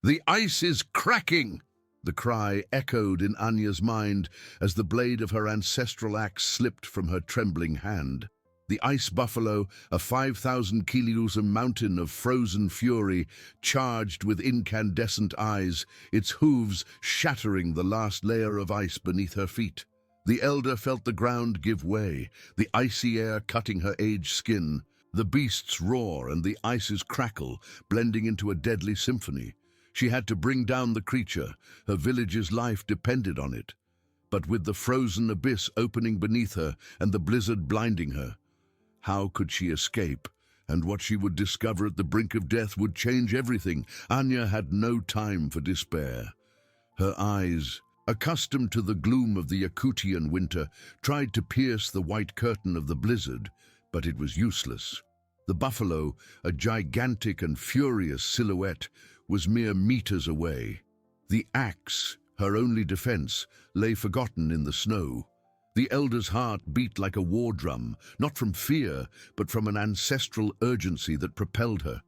"The ice is cracking!" The cry echoed in Anya's mind as the blade of her ancestral axe slipped from her trembling hand. The ice buffalo, a 5,000 kilos mountain of frozen fury, charged with incandescent eyes, its hooves shattering the last layer of ice beneath her feet. The elder felt the ground give way, the icy air cutting her aged skin, the beast's roar and the ice's crackle blending into a deadly symphony. She had to bring down the creature. Her village's life depended on it. But with the frozen abyss opening beneath her and the blizzard blinding her, how could she escape? And what she would discover at the brink of death would change everything. Anya had no time for despair. Her eyes, accustomed to the gloom of the Yakutian winter, tried to pierce the white curtain of the blizzard, but it was useless. The buffalo, a gigantic and furious silhouette, was mere meters away. The axe, her only defense, lay forgotten in the snow. The elder's heart beat like a war drum, not from fear, but from an ancestral urgency that propelled her.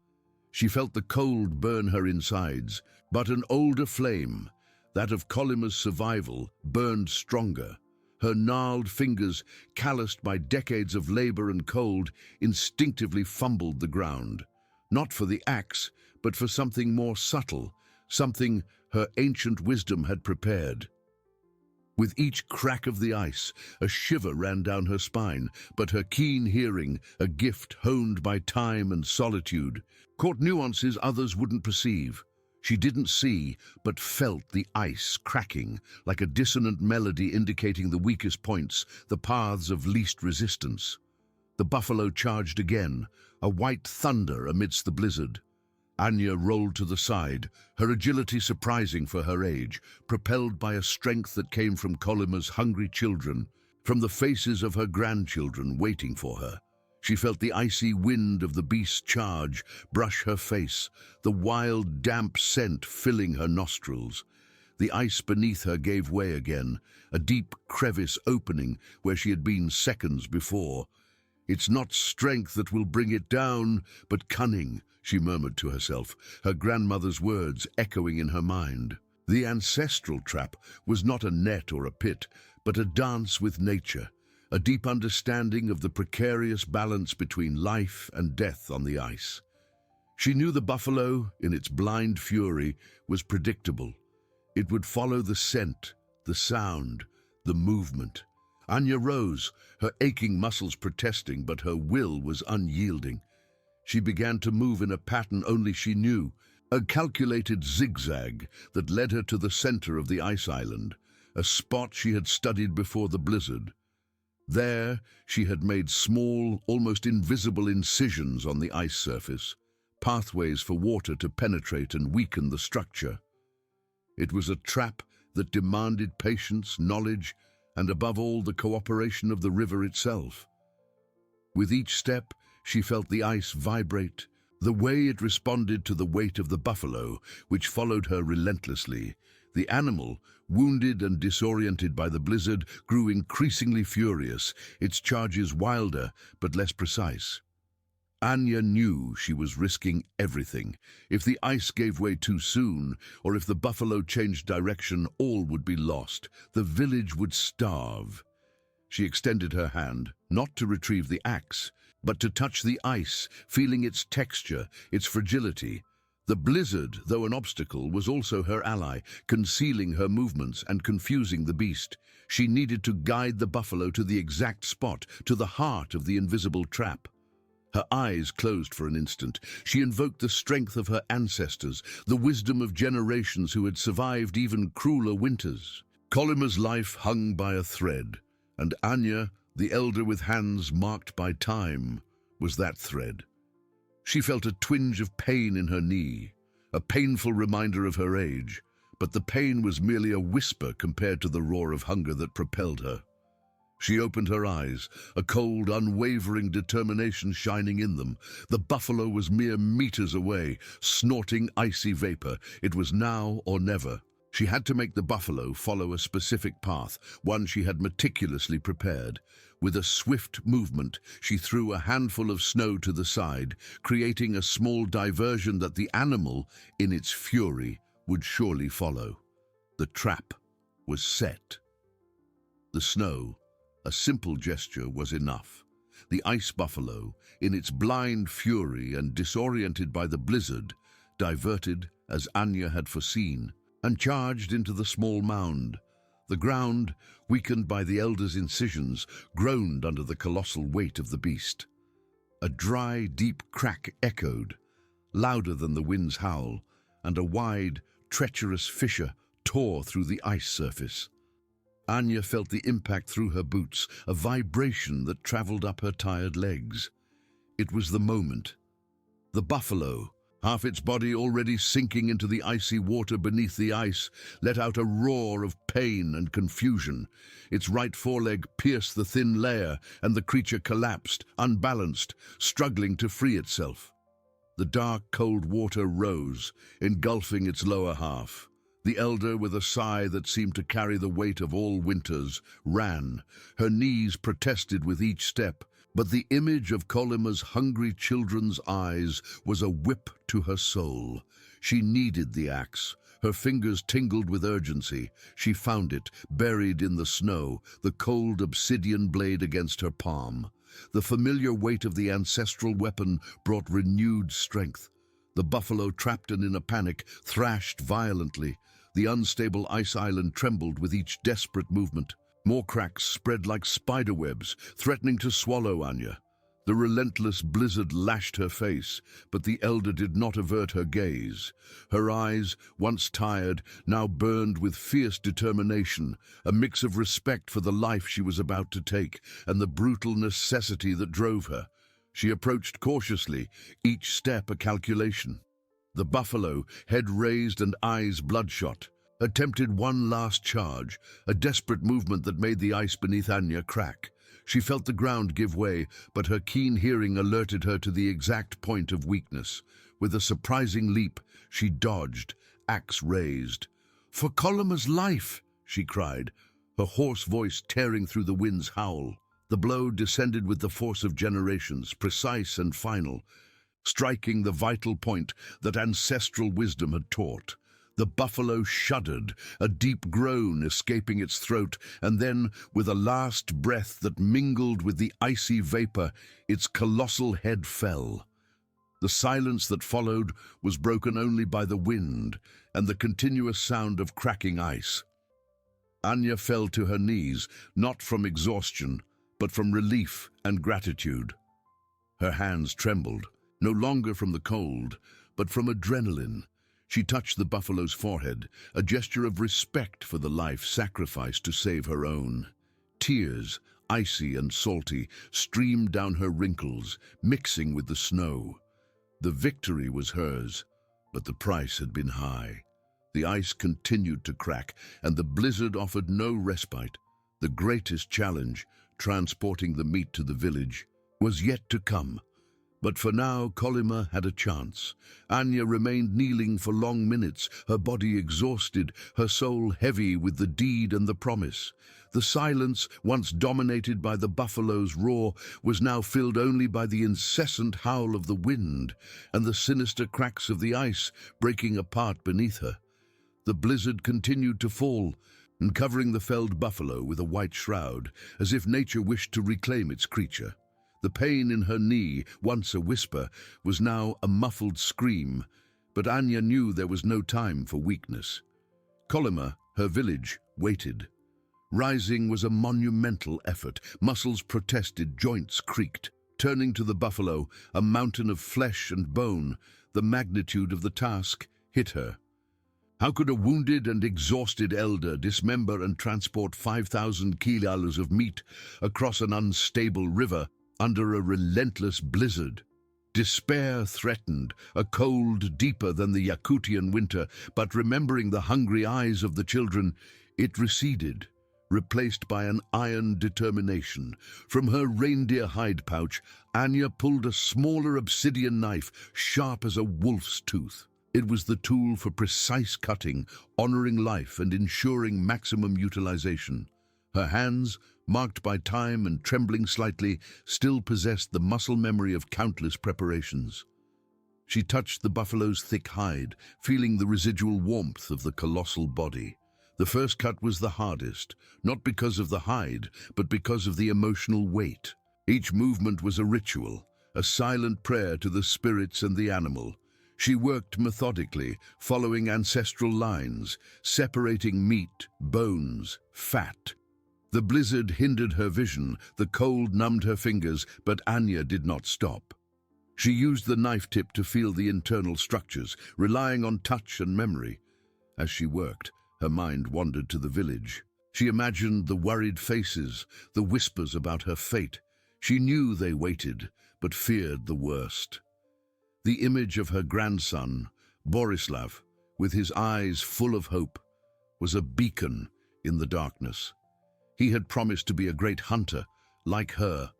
She felt the cold burn her insides, but an older flame, that of Colima's survival, burned stronger. Her gnarled fingers, calloused by decades of labor and cold, instinctively fumbled the ground. Not for the axe, but for something more subtle, something her ancient wisdom had prepared. With each crack of the ice, a shiver ran down her spine, but her keen hearing, a gift honed by time and solitude, caught nuances others wouldn't perceive. She didn't see, but felt the ice cracking, like a dissonant melody indicating the weakest points, the paths of least resistance. The buffalo charged again, a white thunder amidst the blizzard. Anya rolled to the side, her agility surprising for her age, propelled by a strength that came from Colima's hungry children, from the faces of her grandchildren waiting for her. She felt the icy wind of the beast's charge brush her face, the wild, damp scent filling her nostrils. The ice beneath her gave way again, a deep crevice opening where she had been seconds before. "It's not strength that will bring it down, but cunning," she murmured to herself, her grandmother's words echoing in her mind. The ancestral trap was not a net or a pit, but a dance with nature, a deep understanding of the precarious balance between life and death on the ice. She knew the buffalo, in its blind fury, was predictable. It would follow the scent, the sound, the movement. Anya rose, her aching muscles protesting, but her will was unyielding. She began to move in a pattern only she knew, a calculated zigzag that led her to the center of the ice island, a spot she had studied before the blizzard. There, she had made small, almost invisible incisions on the ice surface, pathways for water to penetrate and weaken the structure. It was a trap that demanded patience, knowledge, and above all the cooperation of the river itself. With each step, she felt the ice vibrate, the way it responded to the weight of the buffalo, which followed her relentlessly. The animal, wounded and disoriented by the blizzard, grew increasingly furious, its charges wilder but less precise. Anya knew she was risking everything. If the ice gave way too soon, or if the buffalo changed direction, all would be lost. The village would starve. She extended her hand, not to retrieve the axe, but to touch the ice, feeling its texture, its fragility. The blizzard, though an obstacle, was also her ally, concealing her movements and confusing the beast. She needed to guide the buffalo to the exact spot, to the heart of the invisible trap. Her eyes closed for an instant. She invoked the strength of her ancestors, the wisdom of generations who had survived even crueler winters. Colima's life hung by a thread, and Anya, the elder with hands marked by time, was that thread. She felt a twinge of pain in her knee, a painful reminder of her age, but the pain was merely a whisper compared to the roar of hunger that propelled her. She opened her eyes, a cold, unwavering determination shining in them. The buffalo was mere meters away, snorting icy vapor. It was now or never. She had to make the buffalo follow a specific path, one she had meticulously prepared. With a swift movement, she threw a handful of snow to the side, creating a small diversion that the animal, in its fury, would surely follow. The trap was set. The snow, a simple gesture, was enough. The ice buffalo, in its blind fury and disoriented by the blizzard, diverted as Anya had foreseen, and charged into the small mound. The ground, weakened by the elder's incisions, groaned under the colossal weight of the beast. A dry, deep crack echoed, louder than the wind's howl, and a wide, treacherous fissure tore through the ice surface. Anya felt the impact through her boots, a vibration that traveled up her tired legs. It was the moment. The buffalo, half its body already sinking into the icy water beneath the ice, let out a roar of pain and confusion. Its right foreleg pierced the thin layer, and the creature collapsed, unbalanced, struggling to free itself. The dark, cold water rose, engulfing its lower half. The elder, with a sigh that seemed to carry the weight of all winters, ran. Her knees protested with each step, but the image of Kolima's hungry children's eyes was a whip to her soul. She needed the axe. Her fingers tingled with urgency. She found it, buried in the snow, the cold obsidian blade against her palm. The familiar weight of the ancestral weapon brought renewed strength. The buffalo, trapped and in a panic, thrashed violently. The unstable ice island trembled with each desperate movement. More cracks spread like spiderwebs, threatening to swallow Anya. The relentless blizzard lashed her face, but the elder did not avert her gaze. Her eyes, once tired, now burned with fierce determination, a mix of respect for the life she was about to take and the brutal necessity that drove her. She approached cautiously, each step a calculation. The buffalo, head raised and eyes bloodshot, attempted one last charge, a desperate movement that made the ice beneath Anya crack. She felt the ground give way, but her keen hearing alerted her to the exact point of weakness. With a surprising leap, she dodged, axe raised. "For Kolima's life!" she cried, her hoarse voice tearing through the wind's howl. The blow descended with the force of generations, precise and final, striking the vital point that ancestral wisdom had taught. The buffalo shuddered, a deep groan escaping its throat, and then, with a last breath that mingled with the icy vapor, its colossal head fell. The silence that followed was broken only by the wind and the continuous sound of cracking ice. Anya fell to her knees, not from exhaustion, but from relief and gratitude. Her hands trembled, no longer from the cold, but from adrenaline. She touched the buffalo's forehead, a gesture of respect for the life sacrificed to save her own. Tears, icy and salty, streamed down her wrinkles, mixing with the snow. The victory was hers, but the price had been high. The ice continued to crack, and the blizzard offered no respite. The greatest challenge, transporting the meat to the village, was yet to come. But for now, Kolima had a chance. Anya remained kneeling for long minutes, her body exhausted, her soul heavy with the deed and the promise. The silence, once dominated by the buffalo's roar, was now filled only by the incessant howl of the wind and the sinister cracks of the ice breaking apart beneath her. The blizzard continued to fall, covering the felled buffalo with a white shroud, as if nature wished to reclaim its creature. The pain in her knee, once a whisper, was now a muffled scream, but Anya knew there was no time for weakness. Kolima, her village, waited. Rising was a monumental effort. Muscles protested, joints creaked. Turning to the buffalo, a mountain of flesh and bone, the magnitude of the task hit her. How could a wounded and exhausted elder dismember and transport 5,000 kilos of meat across an unstable river under a relentless blizzard? Despair threatened, a cold deeper than the Yakutian winter, but remembering the hungry eyes of the children, it receded, replaced by an iron determination. From her reindeer hide pouch, Anya pulled a smaller obsidian knife, sharp as a wolf's tooth. It was the tool for precise cutting, honoring life and ensuring maximum utilization. Her hands, marked by time and trembling slightly, still possessed the muscle memory of countless preparations. She touched the buffalo's thick hide, feeling the residual warmth of the colossal body. The first cut was the hardest, not because of the hide, but because of the emotional weight. Each movement was a ritual, a silent prayer to the spirits and the animal. She worked methodically, following ancestral lines, separating meat, bones, fat. The blizzard hindered her vision, the cold numbed her fingers, but Anya did not stop. She used the knife tip to feel the internal structures, relying on touch and memory. As she worked, her mind wandered to the village. She imagined the worried faces, the whispers about her fate. She knew they waited, but feared the worst. The image of her grandson, Borislav, with his eyes full of hope, was a beacon in the darkness. He had promised to be a great hunter, like her,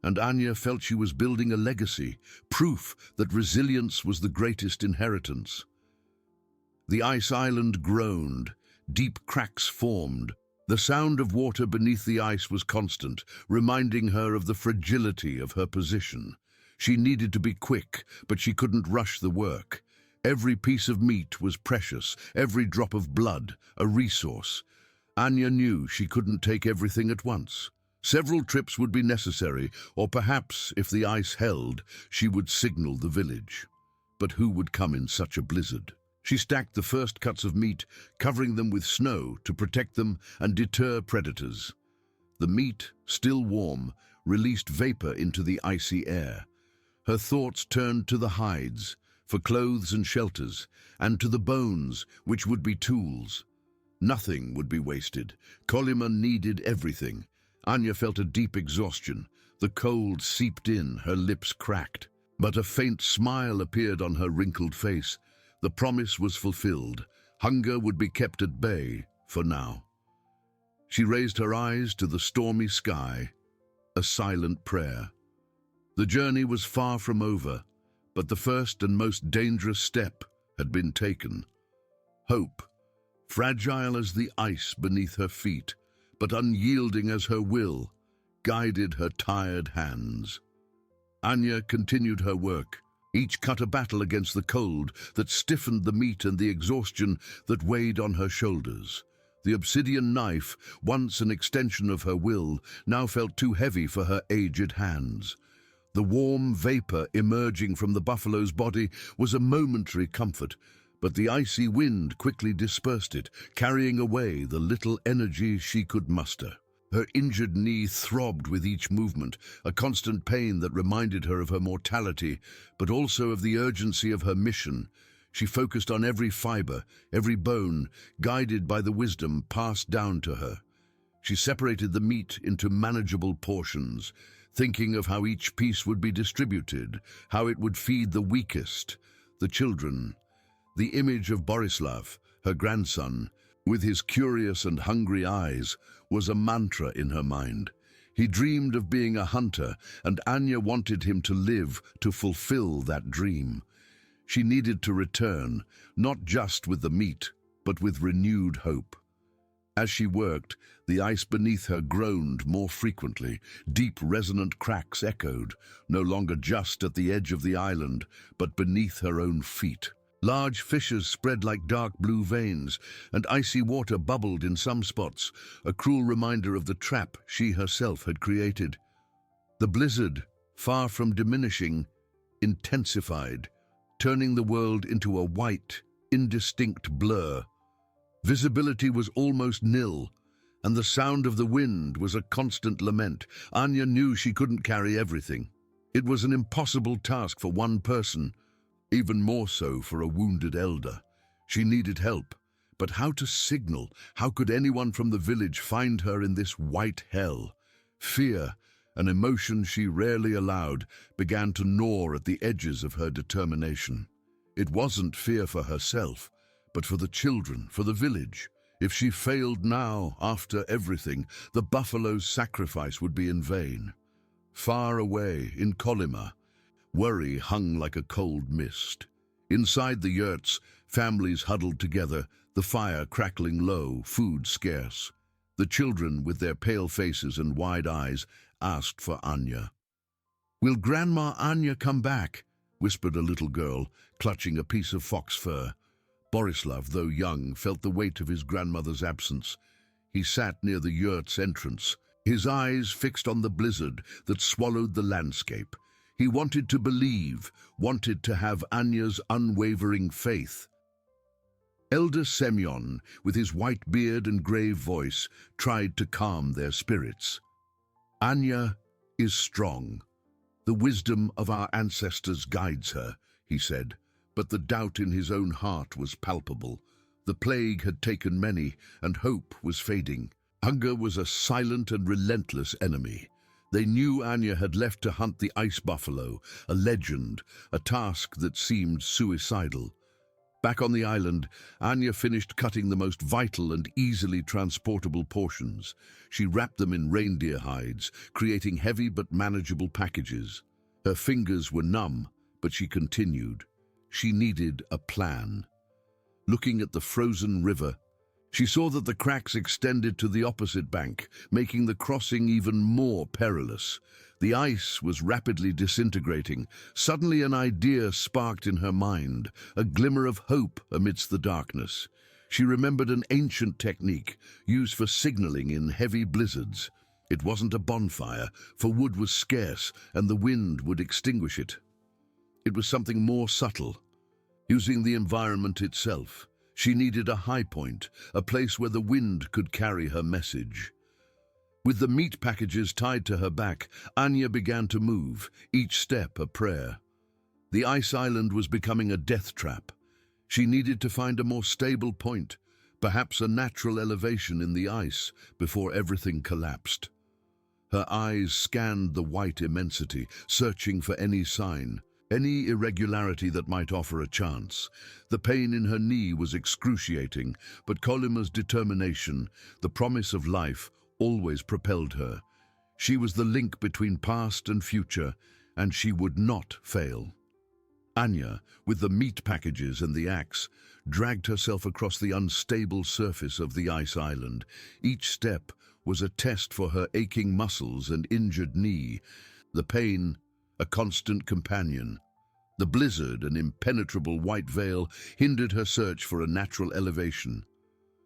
and Anya felt she was building a legacy, proof that resilience was the greatest inheritance. The ice island groaned, deep cracks formed. The sound of water beneath the ice was constant, reminding her of the fragility of her position. She needed to be quick, but she couldn't rush the work. Every piece of meat was precious, every drop of blood, a resource. Anya knew she couldn't take everything at once. Several trips would be necessary, or perhaps, if the ice held, she would signal the village. But who would come in such a blizzard? She stacked the first cuts of meat, covering them with snow to protect them and deter predators. The meat, still warm, released vapor into the icy air. Her thoughts turned to the hides, for clothes and shelters, and to the bones, which would be tools. Nothing would be wasted. Kolyma needed everything. Anya felt a deep exhaustion. The cold seeped in, her lips cracked. But a faint smile appeared on her wrinkled face. The promise was fulfilled. Hunger would be kept at bay, for now. She raised her eyes to the stormy sky, a silent prayer. The journey was far from over, but the first and most dangerous step had been taken. Hope, fragile as the ice beneath her feet, but unyielding as her will, guided her tired hands. Anya continued her work, each cut a battle against the cold that stiffened the meat and the exhaustion that weighed on her shoulders. The obsidian knife, once an extension of her will, now felt too heavy for her aged hands. The warm vapor emerging from the buffalo's body was a momentary comfort, but the icy wind quickly dispersed it, carrying away the little energy she could muster. Her injured knee throbbed with each movement, a constant pain that reminded her of her mortality, but also of the urgency of her mission. She focused on every fiber, every bone, guided by the wisdom passed down to her. She separated the meat into manageable portions, thinking of how each piece would be distributed, how it would feed the weakest, the children. The image of Borislav, her grandson, with his curious and hungry eyes, was a mantra in her mind. He dreamed of being a hunter, and Anya wanted him to live to fulfill that dream. She needed to return, not just with the meat, but with renewed hope. As she worked, the ice beneath her groaned more frequently. Deep, resonant cracks echoed, no longer just at the edge of the island, but beneath her own feet. Large fissures spread like dark blue veins, and icy water bubbled in some spots, a cruel reminder of the trap she herself had created. The blizzard, far from diminishing, intensified, turning the world into a white, indistinct blur. Visibility was almost nil, and the sound of the wind was a constant lament. Anya knew she couldn't carry everything. It was an impossible task for one person, even more so for a wounded elder. She needed help, but how to signal? How could anyone from the village find her in this white hell? Fear, an emotion she rarely allowed, began to gnaw at the edges of her determination. It wasn't fear for herself, but for the children, for the village. If she failed now, after everything, the buffalo's sacrifice would be in vain. Far away, in Kolyma, worry hung like a cold mist. Inside the yurts, families huddled together, the fire crackling low, food scarce. The children, with their pale faces and wide eyes, asked for Anya. "Will Grandma Anya come back? whispered a little girl, clutching a piece of fox fur. Borislav, though young, felt the weight of his grandmother's absence. He sat near the yurt's entrance, his eyes fixed on the blizzard that swallowed the landscape. He wanted to believe, wanted to have Anya's unwavering faith. Elder Semyon, with his white beard and grave voice, tried to calm their spirits. Anya is strong. The wisdom of our ancestors guides her, he said, but the doubt in his own heart was palpable. The plague had taken many, and hope was fading. Hunger was a silent and relentless enemy. They knew Anya had left to hunt the ice buffalo, a legend, a task that seemed suicidal. Back on the island, Anya finished cutting the most vital and easily transportable portions. She wrapped them in reindeer hides, creating heavy but manageable packages. Her fingers were numb, but she continued. She needed a plan. Looking at the frozen river, she saw that the cracks extended to the opposite bank, making the crossing even more perilous. The ice was rapidly disintegrating. Suddenly an idea sparked in her mind, a glimmer of hope amidst the darkness. She remembered an ancient technique used for signaling in heavy blizzards. It wasn't a bonfire, for wood was scarce and the wind would extinguish it. It was something more subtle, using the environment itself. She needed a high point, a place where the wind could carry her message. With the meat packages tied to her back, Anya began to move, each step a prayer. The ice island was becoming a death trap. She needed to find a more stable point, perhaps a natural elevation in the ice, before everything collapsed. Her eyes scanned the white immensity, searching for any sign, any irregularity that might offer a chance. The pain in her knee was excruciating, but Kolima's determination, the promise of life, always propelled her. She was the link between past and future, and she would not fail. Anya, with the meat packages and the axe, dragged herself across the unstable surface of the ice island. Each step was a test for her aching muscles and injured knee. The pain, a constant companion. The blizzard, an impenetrable white veil, hindered her search for a natural elevation.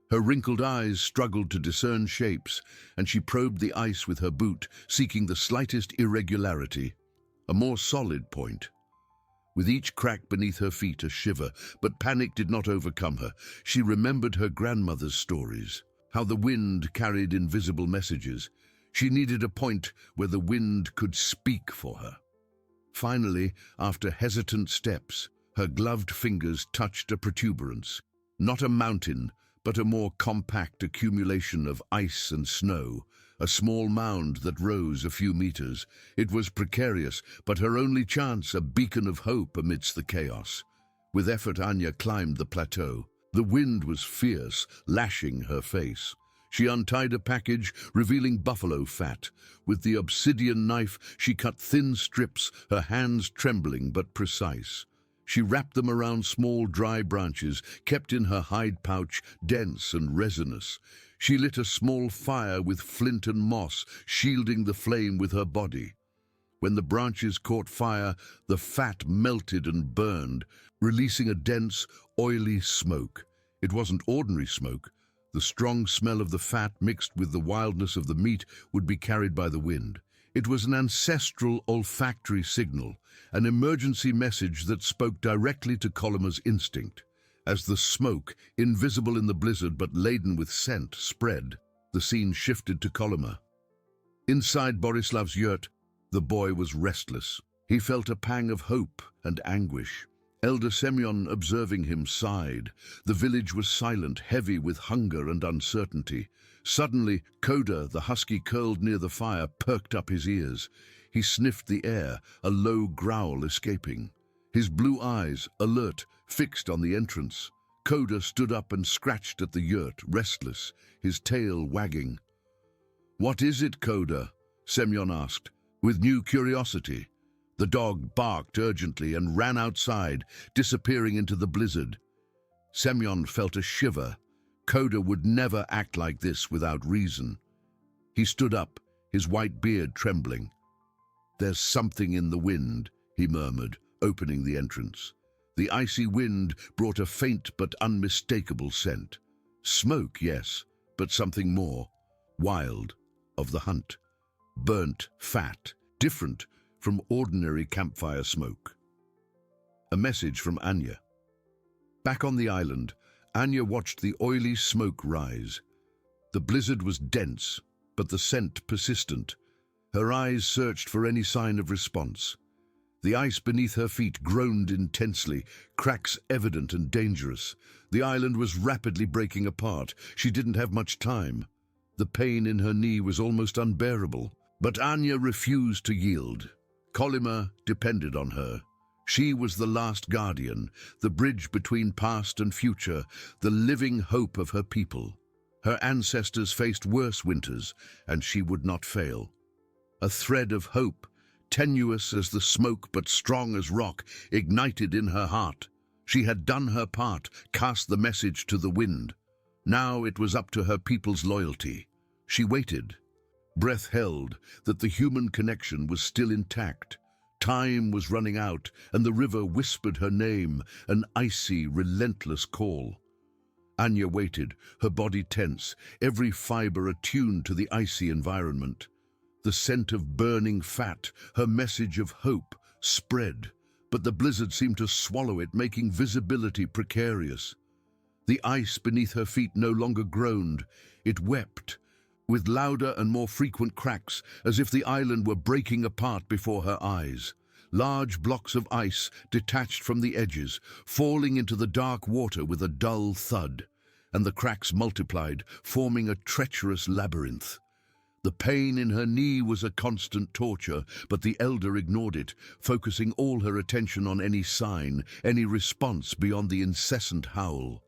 Her wrinkled eyes struggled to discern shapes, and she probed the ice with her boot, seeking the slightest irregularity, a more solid point. With each crack beneath her feet a shiver, but panic did not overcome her. She remembered her grandmother's stories, how the wind carried invisible messages. She needed a point where the wind could speak for her. Finally, after hesitant steps, her gloved fingers touched a protuberance. Not a mountain, but a more compact accumulation of ice and snow, a small mound that rose a few meters. It was precarious, but her only chance, a beacon of hope amidst the chaos. With effort, Anya climbed the plateau. The wind was fierce, lashing her face. She untied a package, revealing buffalo fat. With the obsidian knife, she cut thin strips, her hands trembling but precise. She wrapped them around small dry branches, kept in her hide pouch, dense and resinous. She lit a small fire with flint and moss, shielding the flame with her body. When the branches caught fire, the fat melted and burned, releasing a dense, oily smoke. It wasn't ordinary smoke. The strong smell of the fat mixed with the wildness of the meat would be carried by the wind. It was an ancestral olfactory signal, an emergency message that spoke directly to Kolima's instinct. As the smoke, invisible in the blizzard but laden with scent, spread, the scene shifted to Kolima. Inside Borislav's yurt, the boy was restless. He felt a pang of hope and anguish. Elder Semyon, observing him, sighed. The village was silent, heavy with hunger and uncertainty. Suddenly, Koda, the husky curled near the fire, perked up his ears. He sniffed the air, a low growl escaping. His blue eyes, alert, fixed on the entrance. Koda stood up and scratched at the yurt, restless, his tail wagging. "What is it, Koda?" Semyon asked, with new curiosity. The dog barked urgently and ran outside, disappearing into the blizzard. Semyon felt a shiver. Koda would never act like this without reason. He stood up, his white beard trembling. "There's something in the wind," he murmured, opening the entrance. The icy wind brought a faint but unmistakable scent. Smoke, yes, but something more. Wild, of the hunt. Burnt fat, different from ordinary campfire smoke. A message from Anya. Back on the island, Anya watched the oily smoke rise. The blizzard was dense, but the scent persistent. Her eyes searched for any sign of response. The ice beneath her feet groaned intensely, cracks evident and dangerous. The island was rapidly breaking apart. She didn't have much time. The pain in her knee was almost unbearable. But Anya refused to yield. Kolyma depended on her. She was the last guardian, the bridge between past and future, the living hope of her people. Her ancestors faced worse winters, and she would not fail. A thread of hope, tenuous as the smoke but strong as rock, ignited in her heart. She had done her part, cast the message to the wind. Now it was up to her people's loyalty. She waited. Breath held that the human connection was still intact. Time was running out, and the river whispered her name, an icy, relentless call. Anya waited, her body tense, every fiber attuned to the icy environment. The scent of burning fat, her message of hope, spread, but the blizzard seemed to swallow it, making visibility precarious. The ice beneath her feet no longer groaned, it wept, with louder and more frequent cracks, as if the island were breaking apart before her eyes. Large blocks of ice detached from the edges, falling into the dark water with a dull thud, and the cracks multiplied, forming a treacherous labyrinth. The pain in her knee was a constant torture, but the elder ignored it, focusing all her attention on any sign, any response beyond the incessant howl.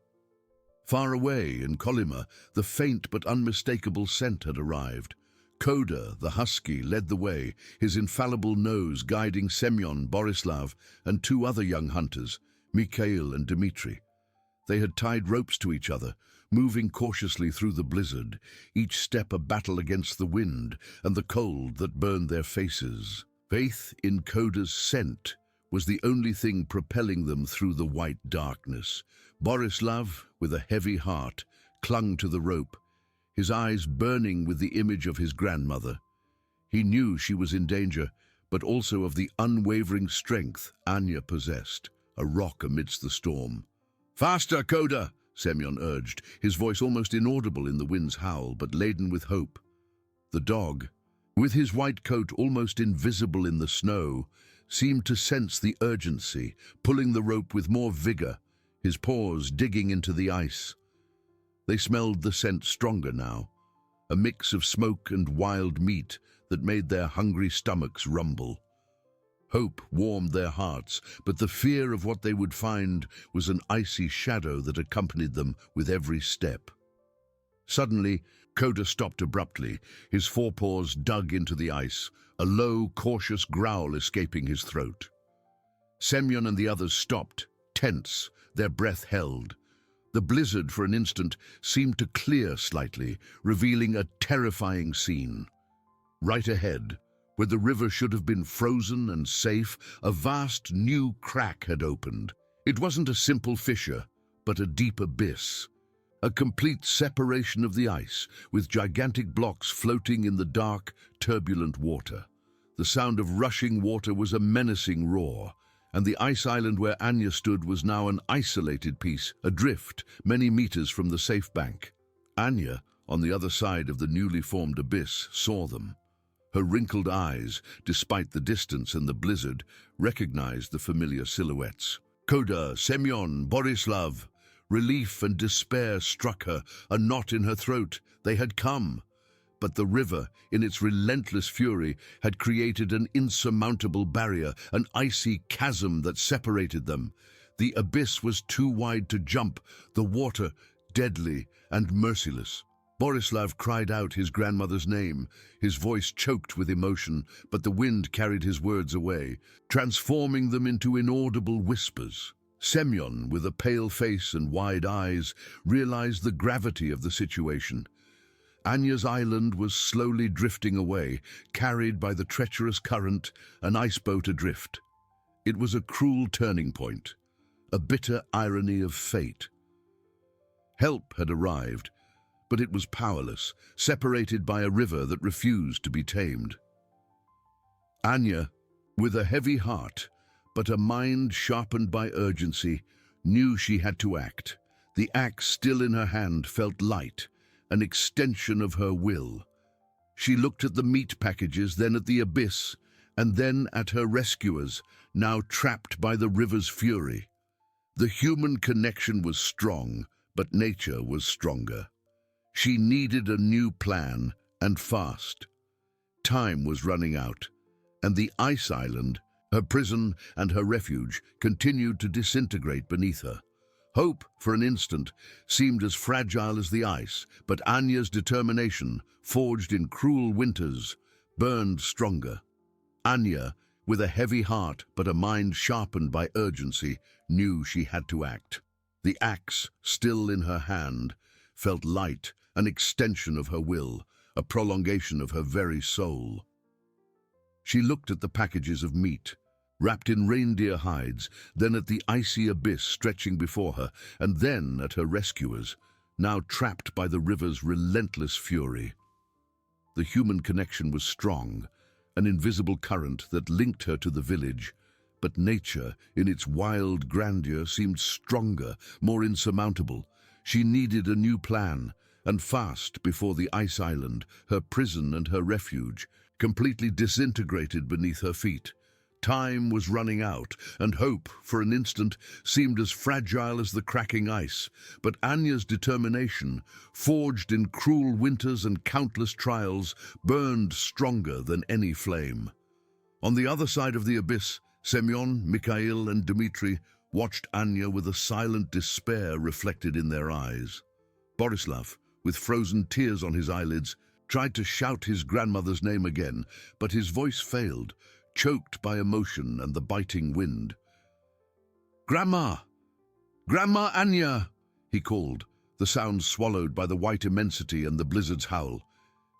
Far away in Kolyma, the faint but unmistakable scent had arrived. Koda, the husky, led the way, his infallible nose guiding Semyon, Borislav, and two other young hunters, Mikhail and Dmitri. They had tied ropes to each other, moving cautiously through the blizzard, each step a battle against the wind and the cold that burned their faces. Faith in Koda's scent was the only thing propelling them through the white darkness. Borislav, with a heavy heart, clung to the rope, his eyes burning with the image of his grandmother. He knew she was in danger, but also of the unwavering strength Anya possessed, a rock amidst the storm. "Faster, Koda!" Semyon urged, his voice almost inaudible in the wind's howl, but laden with hope. The dog, with his white coat almost invisible in the snow, seemed to sense the urgency, pulling the rope with more vigor, his paws digging into the ice. They smelled the scent stronger now, a mix of smoke and wild meat that made their hungry stomachs rumble. Hope warmed their hearts, but the fear of what they would find was an icy shadow that accompanied them with every step. Suddenly, Koda stopped abruptly, his forepaws dug into the ice, a low, cautious growl escaping his throat. Semyon and the others stopped, tense, their breath held. The blizzard, for an instant, seemed to clear slightly, revealing a terrifying scene. Right ahead, where the river should have been frozen and safe, a vast new crack had opened. It wasn't a simple fissure, but a deep abyss. A complete separation of the ice, with gigantic blocks floating in the dark, turbulent water. The sound of rushing water was a menacing roar, and the ice island where Anya stood was now an isolated piece, adrift many meters from the safe bank. Anya, on the other side of the newly formed abyss, saw them. Her wrinkled eyes, despite the distance and the blizzard, recognized the familiar silhouettes. Koda, Semyon, Borislav. Relief and despair struck her, a knot in her throat. They had come. But the river, in its relentless fury, had created an insurmountable barrier, an icy chasm that separated them. The abyss was too wide to jump, the water deadly and merciless. Borislav cried out his grandmother's name, his voice choked with emotion, but the wind carried his words away, transforming them into inaudible whispers. Semyon, with a pale face and wide eyes, realized the gravity of the situation. Anya's island was slowly drifting away, carried by the treacherous current, an iceboat adrift. It was a cruel turning point, a bitter irony of fate. Help had arrived, but it was powerless, separated by a river that refused to be tamed. Anya, with a heavy heart, but a mind sharpened by urgency, knew she had to act. The axe still in her hand felt light, an extension of her will. She looked at the meat packages, then at the abyss, and then at her rescuers, now trapped by the river's fury. The human connection was strong, but nature was stronger. She needed a new plan, and fast. Time was running out, and the ice island, her prison and her refuge, continued to disintegrate beneath her. Hope, for an instant, seemed as fragile as the ice, but Anya's determination, forged in cruel winters, burned stronger. Anya, with a heavy heart but a mind sharpened by urgency, knew she had to act. The axe, still in her hand, felt light, an extension of her will, a prolongation of her very soul. She looked at the packages of meat, wrapped in reindeer hides, then at the icy abyss stretching before her, and then at her rescuers, now trapped by the river's relentless fury. The human connection was strong, an invisible current that linked her to the village, but nature, in its wild grandeur, seemed stronger, more insurmountable. She needed a new plan, and fast, before the ice island, her prison and her refuge, completely disintegrated beneath her feet. Time was running out, and hope, for an instant, seemed as fragile as the cracking ice. But Anya's determination, forged in cruel winters and countless trials, burned stronger than any flame. On the other side of the abyss, Semyon, Mikhail, and Dmitri watched Anya with a silent despair reflected in their eyes. Borislav, with frozen tears on his eyelids, tried to shout his grandmother's name again, but his voice failed, choked by emotion and the biting wind. "Grandma! Grandma Anya!" he called, the sound swallowed by the white immensity and the blizzard's howl.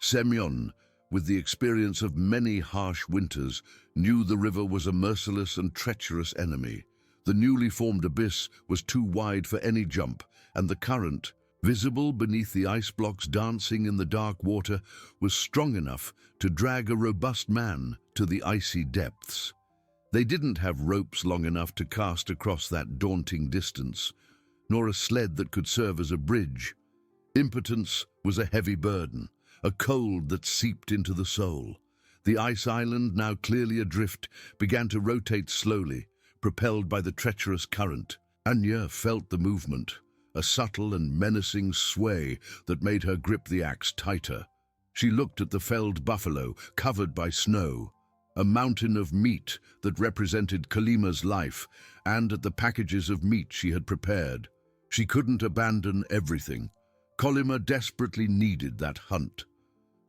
Semyon, with the experience of many harsh winters, knew the river was a merciless and treacherous enemy. The newly formed abyss was too wide for any jump, and the current, visible beneath the ice blocks dancing in the dark water, was strong enough to drag a robust man to the icy depths. They didn't have ropes long enough to cast across that daunting distance, nor a sled that could serve as a bridge. Impotence was a heavy burden, a cold that seeped into the soul. The ice island, now clearly adrift, began to rotate slowly, propelled by the treacherous current. Anya felt the movement, a subtle and menacing sway that made her grip the axe tighter. She looked at the felled buffalo, covered by snow, a mountain of meat that represented Kalima's life, and at the packages of meat she had prepared. She couldn't abandon everything. Kolima desperately needed that hunt.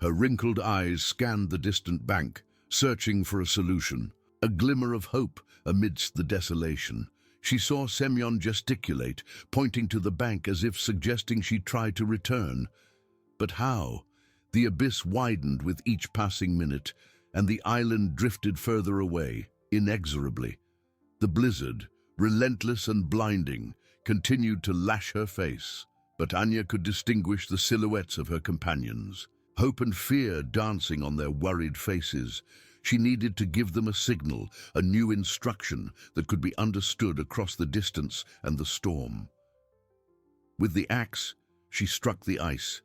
Her wrinkled eyes scanned the distant bank, searching for a solution, a glimmer of hope amidst the desolation. She saw Semyon gesticulate, pointing to the bank as if suggesting she try to return. But how? The abyss widened with each passing minute, and the island drifted further away, inexorably. The blizzard, relentless and blinding, continued to lash her face, but Anya could distinguish the silhouettes of her companions, hope and fear dancing on their worried faces. She needed to give them a signal, a new instruction that could be understood across the distance and the storm. With the axe, she struck the ice,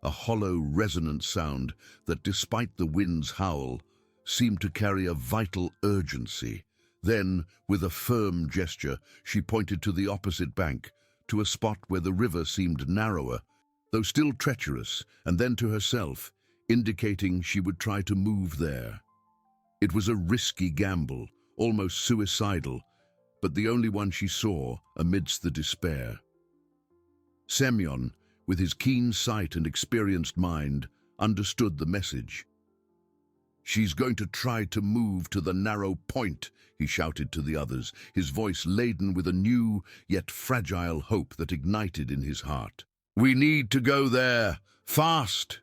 a hollow, resonant sound that, despite the wind's howl, seemed to carry a vital urgency. Then, with a firm gesture, she pointed to the opposite bank, to a spot where the river seemed narrower, though still treacherous, and then to herself, indicating she would try to move there. It was a risky gamble, almost suicidal, but the only one she saw amidst the despair. Semyon, with his keen sight and experienced mind, understood the message. "She's going to try to move to the narrow point," he shouted to the others, his voice laden with a new yet fragile hope that ignited in his heart. "We need to go there, fast!"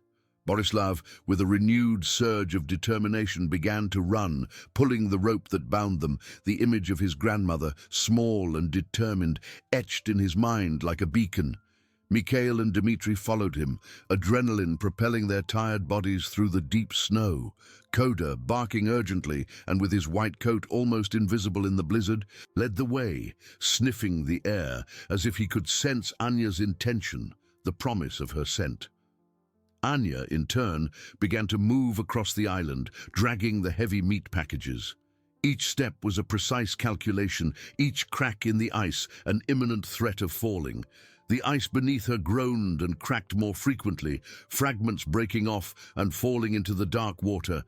Borislav, with a renewed surge of determination, began to run, pulling the rope that bound them, the image of his grandmother, small and determined, etched in his mind like a beacon. Mikhail and Dmitri followed him, adrenaline propelling their tired bodies through the deep snow. Koda, barking urgently and with his white coat almost invisible in the blizzard, led the way, sniffing the air as if he could sense Anya's intention, the promise of her scent. Anya, in turn, began to move across the island, dragging the heavy meat packages. Each step was a precise calculation, each crack in the ice an imminent threat of falling. The ice beneath her groaned and cracked more frequently, fragments breaking off and falling into the dark water.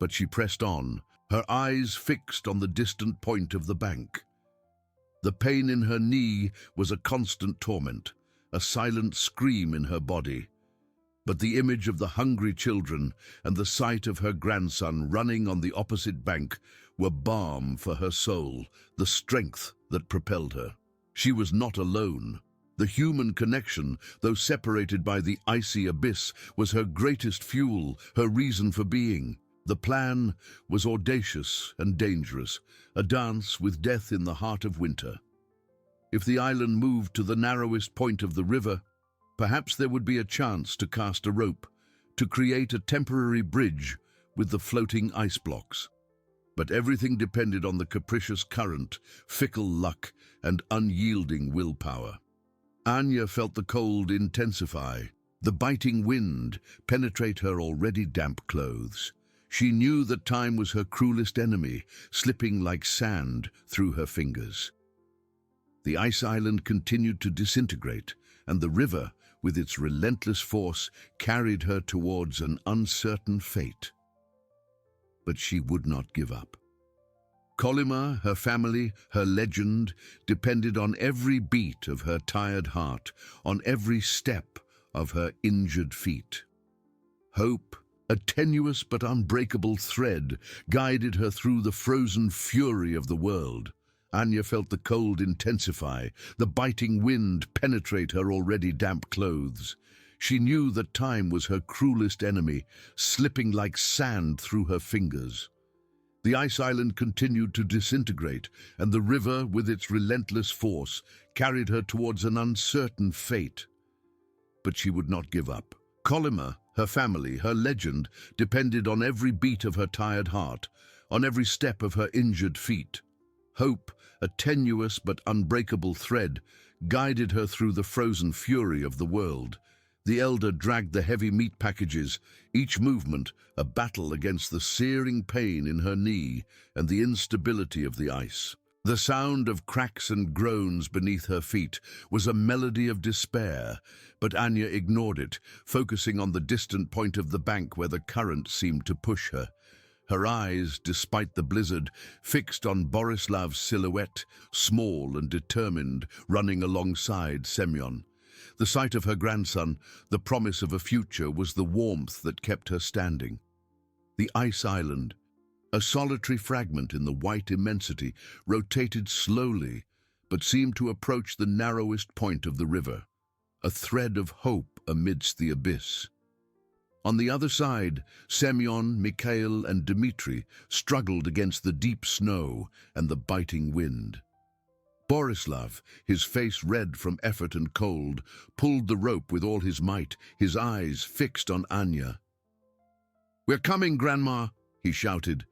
But she pressed on, her eyes fixed on the distant point of the bank. The pain in her knee was a constant torment, a silent scream in her body. But the image of the hungry children and the sight of her grandson running on the opposite bank were balm for her soul, the strength that propelled her. She was not alone. The human connection, though separated by the icy abyss, was her greatest fuel, her reason for being. The plan was audacious and dangerous, a dance with death in the heart of winter. If the island moved to the narrowest point of the river, perhaps there would be a chance to cast a rope, to create a temporary bridge with the floating ice blocks. But everything depended on the capricious current, fickle luck, and unyielding willpower. Anya felt the cold intensify, the biting wind penetrate her already damp clothes. She knew that time was her cruelest enemy, slipping like sand through her fingers. The ice island continued to disintegrate, and the river, with its relentless force, carried her towards an uncertain fate. But she would not give up. Kolima, her family, her legend, depended on every beat of her tired heart, on every step of her injured feet. Hope, a tenuous but unbreakable thread, guided her through the frozen fury of the world. Anya felt the cold intensify, the biting wind penetrate her already damp clothes. She knew that time was her cruelest enemy, slipping like sand through her fingers. The ice island continued to disintegrate, and the river, with its relentless force, carried her towards an uncertain fate. But she would not give up. Kolima, her family, her legend, depended on every beat of her tired heart, on every step of her injured feet. Hope, a tenuous but unbreakable thread, guided her through the frozen fury of the world. The elder dragged the heavy meat packages, each movement a battle against the searing pain in her knee and the instability of the ice. The sound of cracks and groans beneath her feet was a melody of despair, but Anya ignored it, focusing on the distant point of the bank where the current seemed to push her. Her eyes, despite the blizzard, fixed on Borislav's silhouette, small and determined, running alongside Semyon. The sight of her grandson, the promise of a future, was the warmth that kept her standing. The ice island, a solitary fragment in the white immensity, rotated slowly, but seemed to approach the narrowest point of the river, a thread of hope amidst the abyss. On the other side, Semyon, Mikhail, and Dmitri struggled against the deep snow and the biting wind. Borislav, his face red from effort and cold, pulled the rope with all his might, his eyes fixed on Anya. "We're coming, Grandma," he shouted,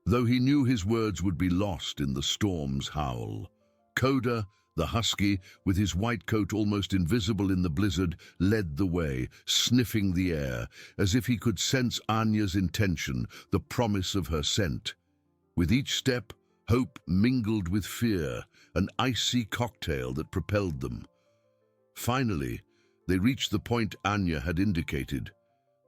though he knew his words would be lost in the storm's howl. Koda, the husky, with his white coat almost invisible in the blizzard, led the way, sniffing the air, as if he could sense Anya's intention, the promise of her scent. With each step, hope mingled with fear, an icy cocktail that propelled them. Finally, they reached the point Anya had indicated.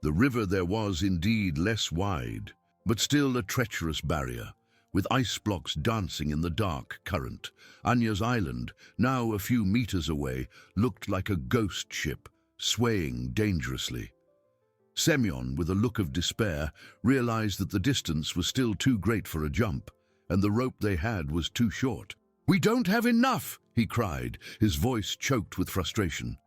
The river there was indeed less wide, but still a treacherous barrier, with ice blocks dancing in the dark current. Anya's island, now a few meters away, looked like a ghost ship, swaying dangerously. Semyon, with a look of despair, realized that the distance was still too great for a jump, and the rope they had was too short. "We don't have enough!" he cried, his voice choked with frustration.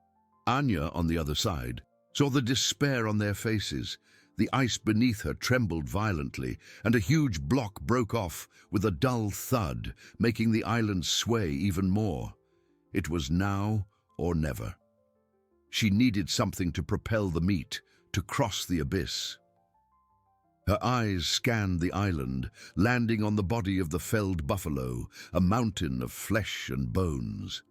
Anya, on the other side, saw the despair on their faces. The ice beneath her trembled violently, and a huge block broke off with a dull thud, making the island sway even more. It was now or never. She needed something to propel the meat, to cross the abyss. Her eyes scanned the island, landing on the body of the felled buffalo, a mountain of flesh and bones.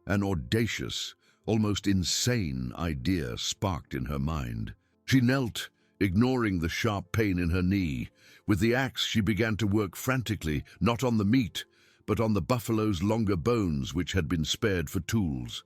An audacious, almost insane idea sparked in her mind. She knelt, ignoring the sharp pain in her knee. With the axe, she began to work frantically, not on the meat, but on the buffalo's longer bones, which had been spared for tools.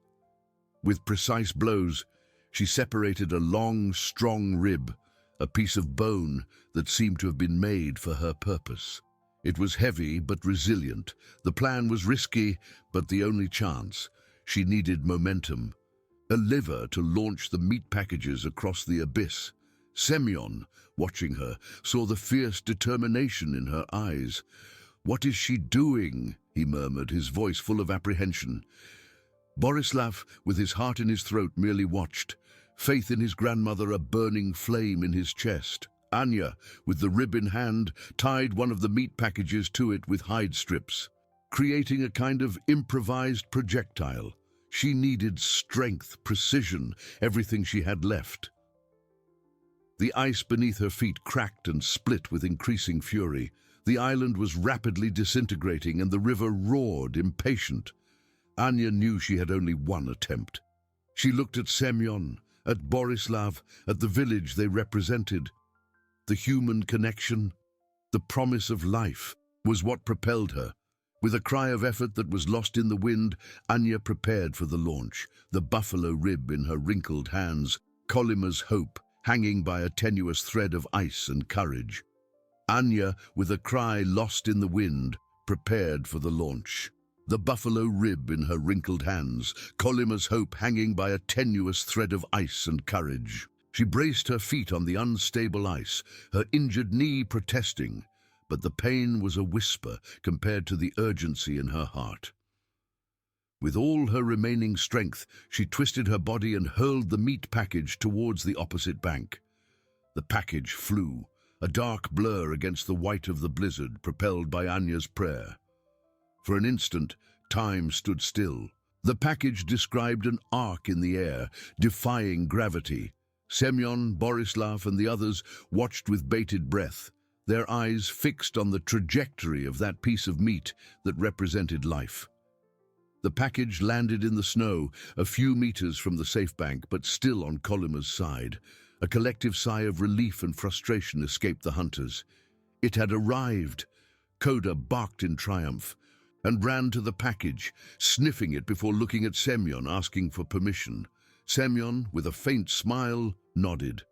With precise blows, she separated a long, strong rib, a piece of bone that seemed to have been made for her purpose. It was heavy but resilient. The plan was risky, but the only chance. She needed momentum, a lever to launch the meat packages across the abyss. Semyon, watching her, saw the fierce determination in her eyes. "What is she doing?" he murmured, his voice full of apprehension. Borislav, with his heart in his throat, merely watched, faith in his grandmother a burning flame in his chest. Anya, with the rib in hand, tied one of the meat packages to it with hide strips, creating a kind of improvised projectile. She needed strength, precision, everything she had left. The ice beneath her feet cracked and split with increasing fury. The island was rapidly disintegrating and the river roared, impatient. Anya knew she had only one attempt. She looked at Semyon, at Borislav, at the village they represented. The human connection, the promise of life, was what propelled her. With a cry of effort that was lost in the wind, Anya prepared for the launch, the buffalo rib in her wrinkled hands, Kolima's hope hanging by a tenuous thread of ice and courage. Anya, with a cry lost in the wind, prepared for the launch. The buffalo rib in her wrinkled hands, Kolima's hope hanging by a tenuous thread of ice and courage. She braced her feet on the unstable ice, her injured knee protesting, but the pain was a whisper compared to the urgency in her heart. With all her remaining strength, she twisted her body and hurled the meat package towards the opposite bank. The package flew, a dark blur against the white of the blizzard, propelled by Anya's prayer. For an instant, time stood still. The package described an arc in the air, defying gravity. Semyon, Borislav, and the others watched with bated breath, their eyes fixed on the trajectory of that piece of meat that represented life. The package landed in the snow, a few meters from the safe bank, but still on Kolima's side. A collective sigh of relief and frustration escaped the hunters. It had arrived. Koda barked in triumph and ran to the package, sniffing it before looking at Semyon, asking for permission. Semyon, with a faint smile, nodded.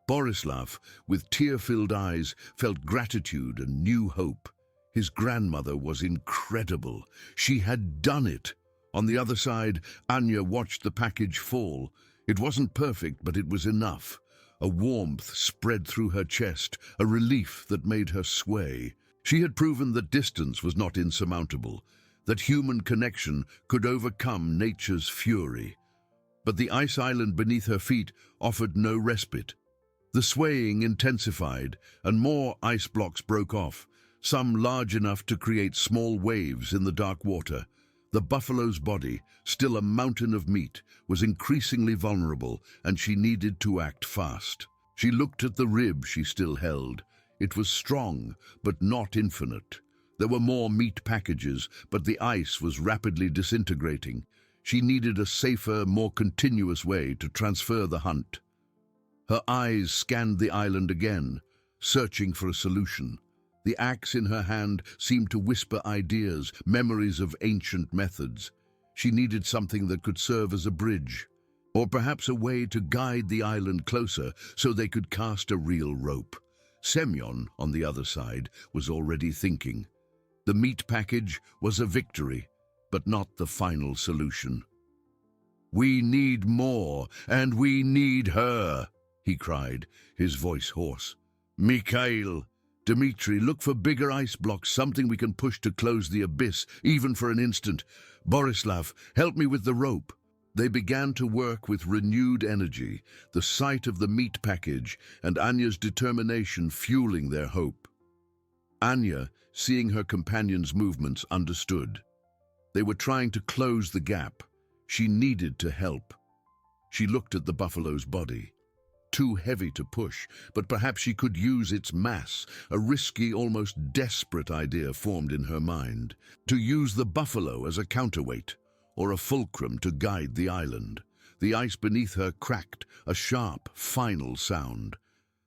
Borislav, with tear-filled eyes, felt gratitude and new hope. His grandmother was incredible. She had done it. On the other side, Anya watched the package fall. It wasn't perfect, but it was enough. A warmth spread through her chest, a relief that made her sway. She had proven that distance was not insurmountable, that human connection could overcome nature's fury. But the ice island beneath her feet offered no respite. The swaying intensified, and more ice blocks broke off, some large enough to create small waves in the dark water. The buffalo's body, still a mountain of meat, was increasingly vulnerable, and she needed to act fast. She looked at the rib she still held. It was strong, but not infinite. There were more meat packages, but the ice was rapidly disintegrating. She needed a safer, more continuous way to transfer the hunt. Her eyes scanned the island again, searching for a solution. The axe in her hand seemed to whisper ideas, memories of ancient methods. She needed something that could serve as a bridge, or perhaps a way to guide the island closer so they could cast a real rope. Semyon, on the other side, was already thinking. The meat package was a victory, but not the final solution. "We need more, and we need her," he cried, his voice hoarse. "Mikhail, Dmitri, look for bigger ice blocks, something we can push to close the abyss, even for an instant. Borislav, help me with the rope." They began to work with renewed energy, the sight of the meat package and Anya's determination fueling their hope. Anya, seeing her companion's movements, understood. They were trying to close the gap. She needed to help. She looked at the buffalo's body. Too heavy to push, but perhaps she could use its mass. A risky, almost desperate idea formed in her mind. To use the buffalo as a counterweight, or a fulcrum to guide the island. The ice beneath her cracked, a sharp, final sound.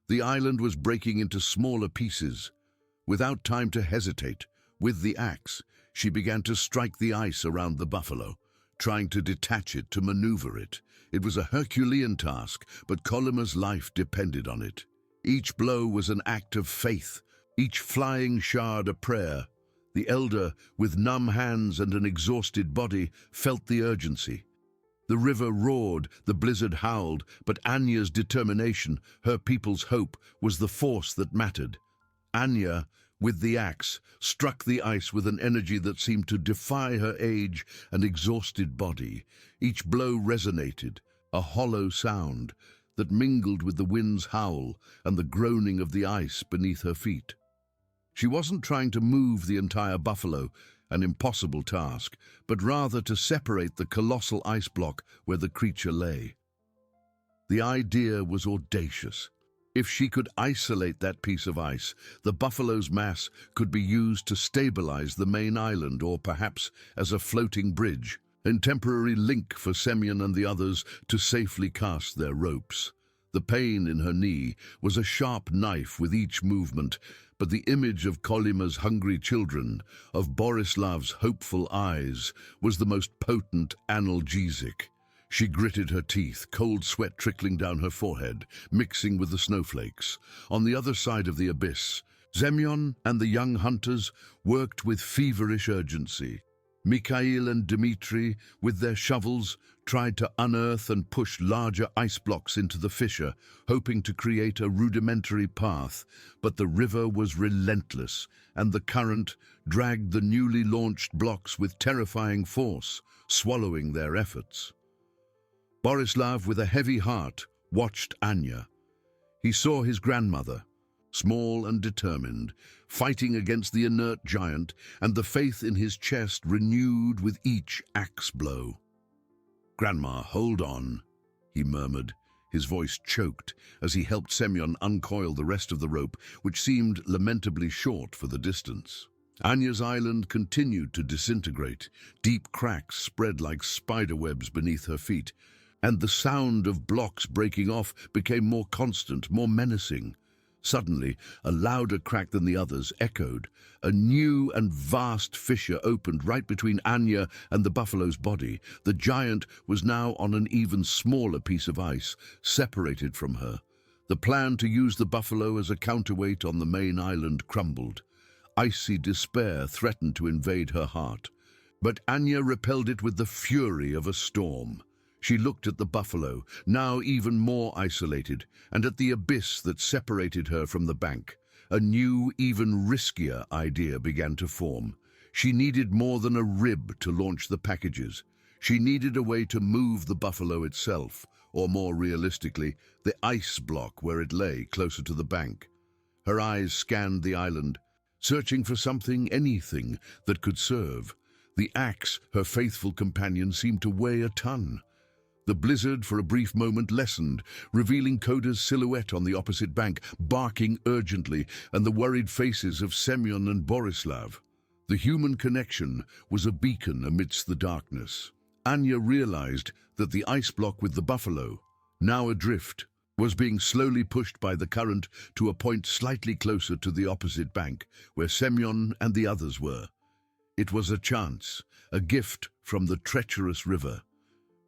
The island was breaking into smaller pieces. Without time to hesitate, with the axe, she began to strike the ice around the buffalo, trying to detach it, to maneuver it. It was a Herculean task, but Colima's life depended on it. Each blow was an act of faith, each flying shard a prayer. The elder, with numb hands and an exhausted body, felt the urgency. The river roared, the blizzard howled, but Anya's determination, her people's hope, was the force that mattered. Anya, with the axe, struck the ice with an energy that seemed to defy her age and exhausted body. Each blow resonated, a hollow sound that mingled with the wind's howl and the groaning of the ice beneath her feet. She wasn't trying to move the entire buffalo, an impossible task, but rather to separate the colossal ice block where the creature lay. The idea was audacious. If she could isolate that piece of ice, the buffalo's mass could be used to stabilize the main island, or perhaps as a floating bridge, a temporary link for Semyon and the others to safely cast their ropes. The pain in her knee was a sharp knife with each movement, but the image of Kolima's hungry children, of Borislav's hopeful eyes, was the most potent analgesic. She gritted her teeth, cold sweat trickling down her forehead, mixing with the snowflakes. On the other side of the abyss, Semyon and the young hunters worked with feverish urgency. Mikhail and Dmitri, with their shovels, tried to unearth and push larger ice blocks into the fissure, hoping to create a rudimentary path. But the river was relentless, and the current dragged the newly launched blocks with terrifying force, swallowing their efforts. Borislav, with a heavy heart, watched Anya. He saw his grandmother, small and determined, fighting against the inert giant, and the faith in his chest renewed with each axe blow. "Grandma, hold on," he murmured, his voice choked as he helped Semyon uncoil the rest of the rope, which seemed lamentably short for the distance. Anya's island continued to disintegrate. Deep cracks spread like spiderwebs beneath her feet, and the sound of blocks breaking off became more constant, more menacing. Suddenly, a louder crack than the others echoed. A new and vast fissure opened right between Anya and the buffalo's body. The giant was now on an even smaller piece of ice, separated from her. The plan to use the buffalo as a counterweight on the main island crumbled. Icy despair threatened to invade her heart. But Anya repelled it with the fury of a storm. She looked at the buffalo, now even more isolated, and at the abyss that separated her from the bank. A new, even riskier idea began to form. She needed more than a rib to launch the packages. She needed a way to move the buffalo itself, or more realistically, the ice block where it lay closer to the bank. Her eyes scanned the island, searching for something, anything, that could serve. The axe, her faithful companion, seemed to weigh a ton. The blizzard for a brief moment lessened, revealing Koda's silhouette on the opposite bank, barking urgently, and the worried faces of Semyon and Borislav. The human connection was a beacon amidst the darkness. Anya realized that the ice block with the buffalo, now adrift, was being slowly pushed by the current to a point slightly closer to the opposite bank, where Semyon and the others were. It was a chance, a gift from the treacherous river.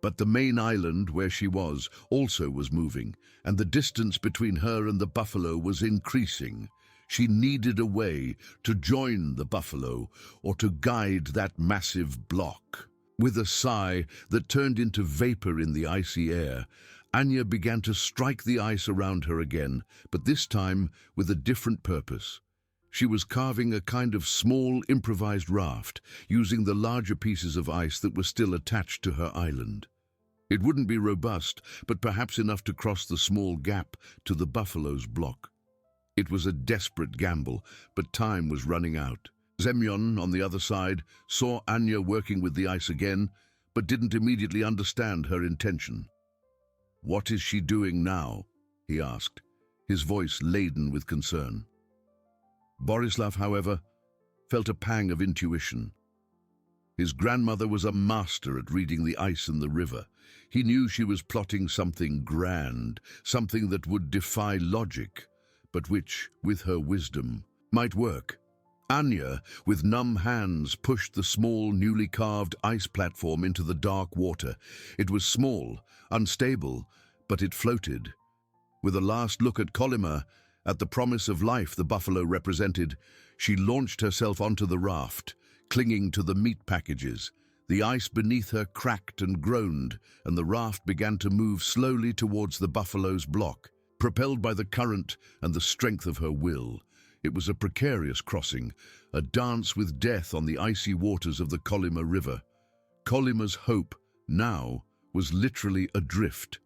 But the main island where she was also was moving, and the distance between her and the buffalo was increasing. She needed a way to join the buffalo or to guide that massive block. With a sigh that turned into vapor in the icy air, Anya began to strike the ice around her again, but this time with a different purpose. She was carving a kind of small improvised raft, using the larger pieces of ice that were still attached to her island. It wouldn't be robust, but perhaps enough to cross the small gap to the buffalo's block. It was a desperate gamble, but time was running out. Semyon, on the other side, saw Anya working with the ice again, but didn't immediately understand her intention. "What is she doing now?" he asked, his voice laden with concern. Borislav, however, felt a pang of intuition. His grandmother was a master at reading the ice in the river. He knew she was plotting something grand, something that would defy logic, but which, with her wisdom, might work. Anya, with numb hands, pushed the small, newly carved ice platform into the dark water. It was small, unstable, but it floated. With a last look at Kolima, at the promise of life the buffalo represented, she launched herself onto the raft, clinging to the meat packages. The ice beneath her cracked and groaned, and the raft began to move slowly towards the buffalo's block, propelled by the current and the strength of her will. It was a precarious crossing, a dance with death on the icy waters of the Kolima River. Kolima's hope, now, was literally adrift,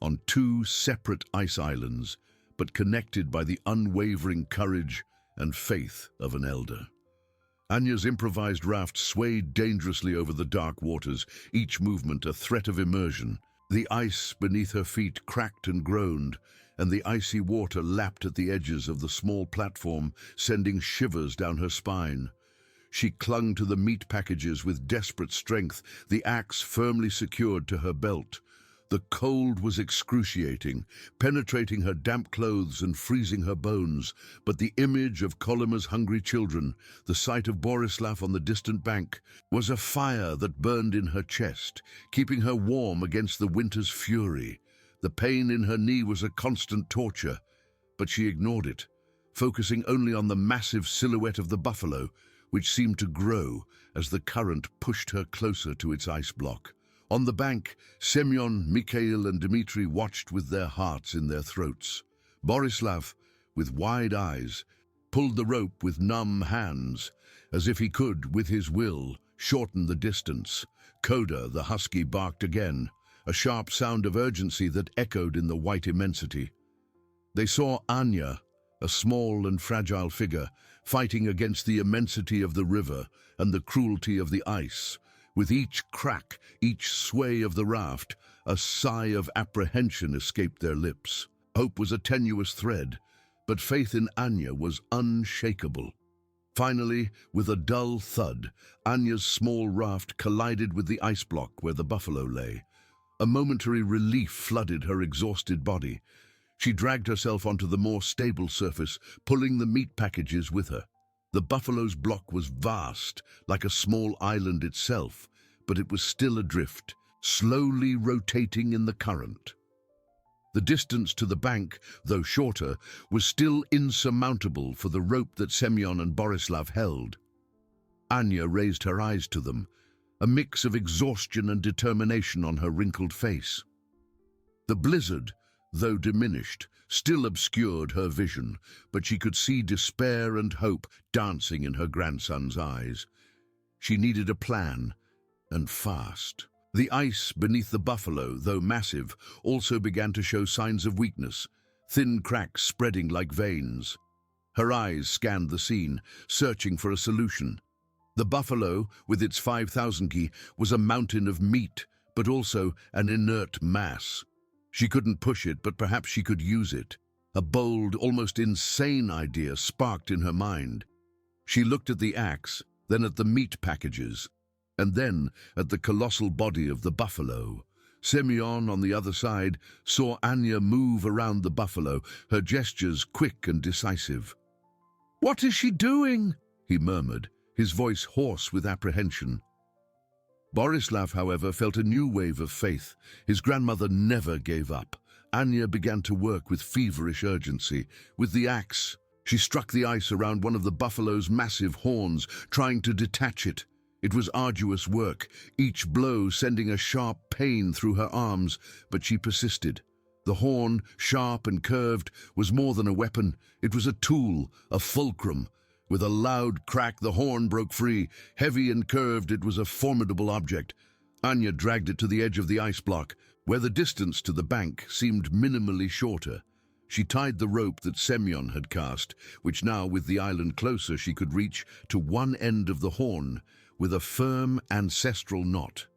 on two separate ice islands, but connected by the unwavering courage and faith of an elder. Anya's improvised raft swayed dangerously over the dark waters, each movement a threat of immersion. The ice beneath her feet cracked and groaned, and the icy water lapped at the edges of the small platform, sending shivers down her spine. She clung to the meat packages with desperate strength, the axe firmly secured to her belt. The cold was excruciating, penetrating her damp clothes and freezing her bones, but the image of Kolima's hungry children, the sight of Borislav on the distant bank, was a fire that burned in her chest, keeping her warm against the winter's fury. The pain in her knee was a constant torture, but she ignored it, focusing only on the massive silhouette of the buffalo, which seemed to grow as the current pushed her closer to its ice block. On the bank, Semyon, Mikhail, and Dmitri watched with their hearts in their throats. Borislav, with wide eyes, pulled the rope with numb hands, as if he could, with his will, shorten the distance. Koda, the husky, barked again, a sharp sound of urgency that echoed in the white immensity. They saw Anya, a small and fragile figure, fighting against the immensity of the river and the cruelty of the ice. With each crack, each sway of the raft, a sigh of apprehension escaped their lips. Hope was a tenuous thread, but faith in Anya was unshakable. Finally, with a dull thud, Anya's small raft collided with the ice block where the buffalo lay. A momentary relief flooded her exhausted body. She dragged herself onto the more stable surface, pulling the meat packages with her. The buffalo's block was vast, like a small island itself, but it was still adrift, slowly rotating in the current. The distance to the bank, though shorter, was still insurmountable for the rope that Semyon and Borislav held. Anya raised her eyes to them, a mix of exhaustion and determination on her wrinkled face. The blizzard, though diminished, still obscured her vision, but she could see despair and hope dancing in her grandson's eyes. She needed a plan, and fast. The ice beneath the buffalo, though massive, also began to show signs of weakness, thin cracks spreading like veins. Her eyes scanned the scene, searching for a solution. The buffalo, with its 5,000 ki, was a mountain of meat, but also an inert mass. She couldn't push it, but perhaps she could use it. A bold, almost insane idea sparked in her mind. She looked at the axe, then at the meat packages, and then at the colossal body of the buffalo. Semyon, on the other side, saw Anya move around the buffalo, her gestures quick and decisive. "What is she doing?" he murmured, his voice hoarse with apprehension. Borislav, however, felt a new wave of faith. His grandmother never gave up. Anya began to work with feverish urgency. With the axe, she struck the ice around one of the buffalo's massive horns, trying to detach it. It was arduous work, each blow sending a sharp pain through her arms, but she persisted. The horn, sharp and curved, was more than a weapon. It was a tool, a fulcrum. With a loud crack, the horn broke free. Heavy and curved, it was a formidable object. Anya dragged it to the edge of the ice block, where the distance to the bank seemed minimally shorter. She tied the rope that Semyon had cast, which now, with the island closer, she could reach, to one end of the horn, with a firm ancestral knot.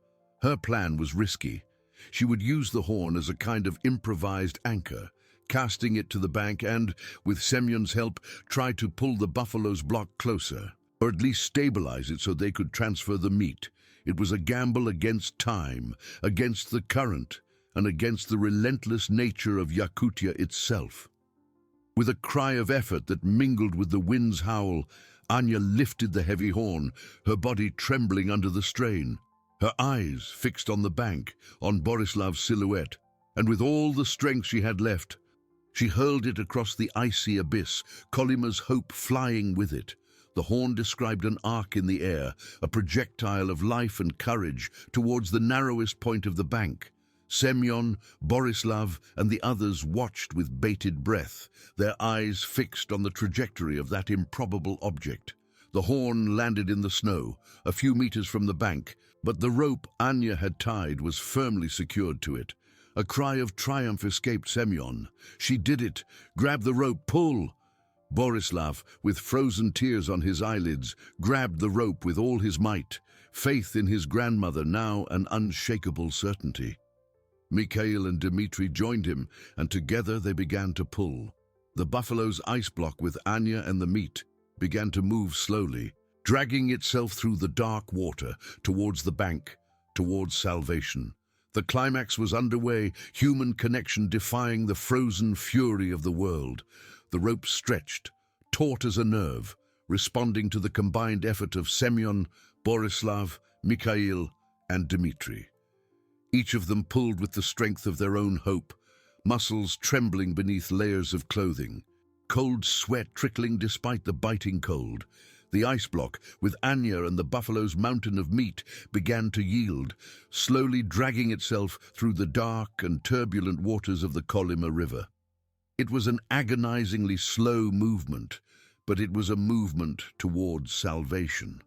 Her plan was risky. She would use the horn as a kind of improvised anchor, casting it to the bank and, with Semyon's help, try to pull the buffalo's block closer, or at least stabilize it so they could transfer the meat. It was a gamble against time, against the current, and against the relentless nature of Yakutia itself. With a cry of effort that mingled with the wind's howl, Anya lifted the heavy horn, her body trembling under the strain. Her eyes fixed on the bank, on Borislav's silhouette, and with all the strength she had left, she hurled it across the icy abyss, Kolima's hope flying with it. The horn described an arc in the air, a projectile of life and courage towards the narrowest point of the bank. Semyon, Borislav, and the others watched with bated breath, their eyes fixed on the trajectory of that improbable object. The horn landed in the snow, a few meters from the bank, but the rope Anya had tied was firmly secured to it. A cry of triumph escaped Semyon. She did it! Grab the rope, pull! Borislav, with frozen tears on his eyelids, grabbed the rope with all his might, faith in his grandmother now an unshakable certainty. Mikhail and Dmitri joined him, and together they began to pull. The buffalo's ice block with Anya and the meat began to move slowly, dragging itself through the dark water towards the bank, towards salvation. The climax was underway, human connection defying the frozen fury of the world. The rope stretched, taut as a nerve, responding to the combined effort of Semyon, Borislav, Mikhail, and Dmitri. Each of them pulled with the strength of their own hope, muscles trembling beneath layers of clothing, cold sweat trickling despite the biting cold. The ice block, with Anya and the buffalo's mountain of meat, began to yield, slowly dragging itself through the dark and turbulent waters of the Kolyma River. It was an agonizingly slow movement, but it was a movement towards salvation.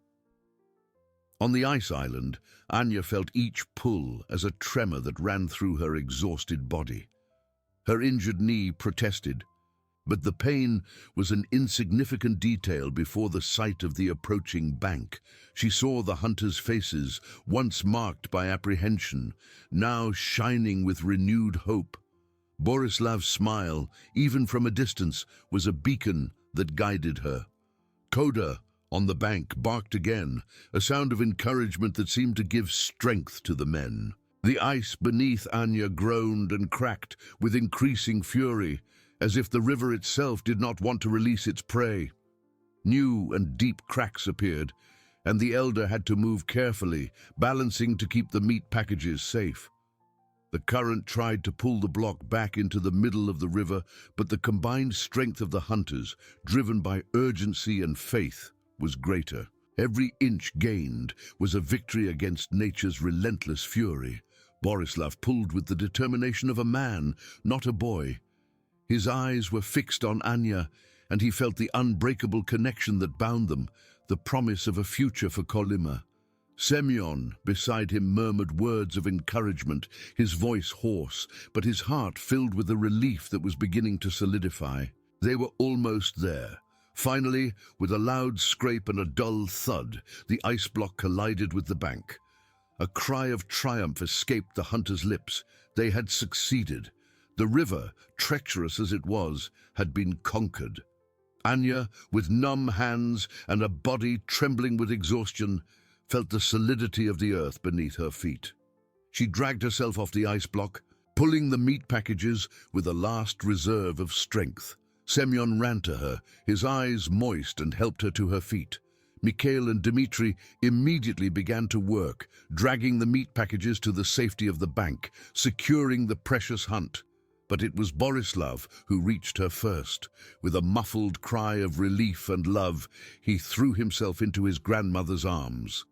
On the ice island, Anya felt each pull as a tremor that ran through her exhausted body. Her injured knee protested, but the pain was an insignificant detail before the sight of the approaching bank. She saw the hunters' faces, once marked by apprehension, now shining with renewed hope. Borislav's smile, even from a distance, was a beacon that guided her. Koda, on the bank, barked again, a sound of encouragement that seemed to give strength to the men. The ice beneath Anya groaned and cracked with increasing fury, as if the river itself did not want to release its prey. New and deep cracks appeared, and the elder had to move carefully, balancing to keep the meat packages safe. The current tried to pull the block back into the middle of the river, but the combined strength of the hunters, driven by urgency and faith, was greater. Every inch gained was a victory against nature's relentless fury. Borislav pulled with the determination of a man, not a boy. His eyes were fixed on Anya, and he felt the unbreakable connection that bound them, the promise of a future for Kolyma. Semyon, beside him, murmured words of encouragement, his voice hoarse, but his heart filled with a relief that was beginning to solidify. They were almost there. Finally, with a loud scrape and a dull thud, the ice block collided with the bank. A cry of triumph escaped the hunters' lips. They had succeeded. The river, treacherous as it was, had been conquered. Anya, with numb hands and a body trembling with exhaustion, felt the solidity of the earth beneath her feet. She dragged herself off the ice block, pulling the meat packages with a last reserve of strength. Semyon ran to her, his eyes moist, and helped her to her feet. Mikhail and Dmitri immediately began to work, dragging the meat packages to the safety of the bank, securing the precious hunt. But it was Borislav who reached her first. With a muffled cry of relief and love, he threw himself into his grandmother's arms.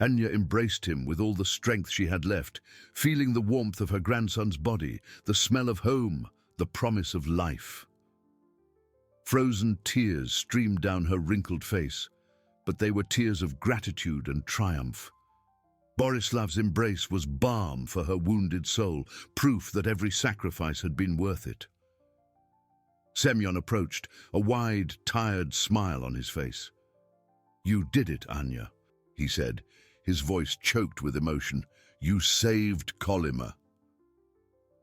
Anya embraced him with all the strength she had left, feeling the warmth of her grandson's body, the smell of home, the promise of life. Frozen tears streamed down her wrinkled face, but they were tears of gratitude and triumph. Borislav's embrace was balm for her wounded soul, proof that every sacrifice had been worth it. Semyon approached, a wide, tired smile on his face. "You did it, Anya," he said, his voice choked with emotion. "You saved Kolyma."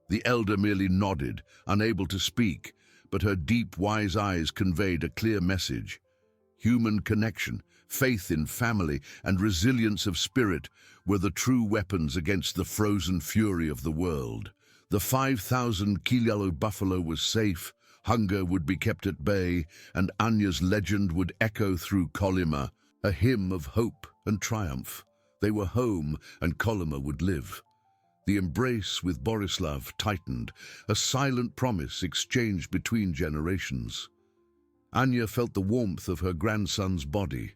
The elder merely nodded, unable to speak, but her deep, wise eyes conveyed a clear message. Human connection, faith in family, and resilience of spirit were the true weapons against the frozen fury of the world. The 5,000-kilo buffalo was safe, hunger would be kept at bay, and Anya's legend would echo through Kolyma, a hymn of hope and triumph. They were home, and Kolyma would live. The embrace with Borislav tightened, a silent promise exchanged between generations. Anya felt the warmth of her grandson's body,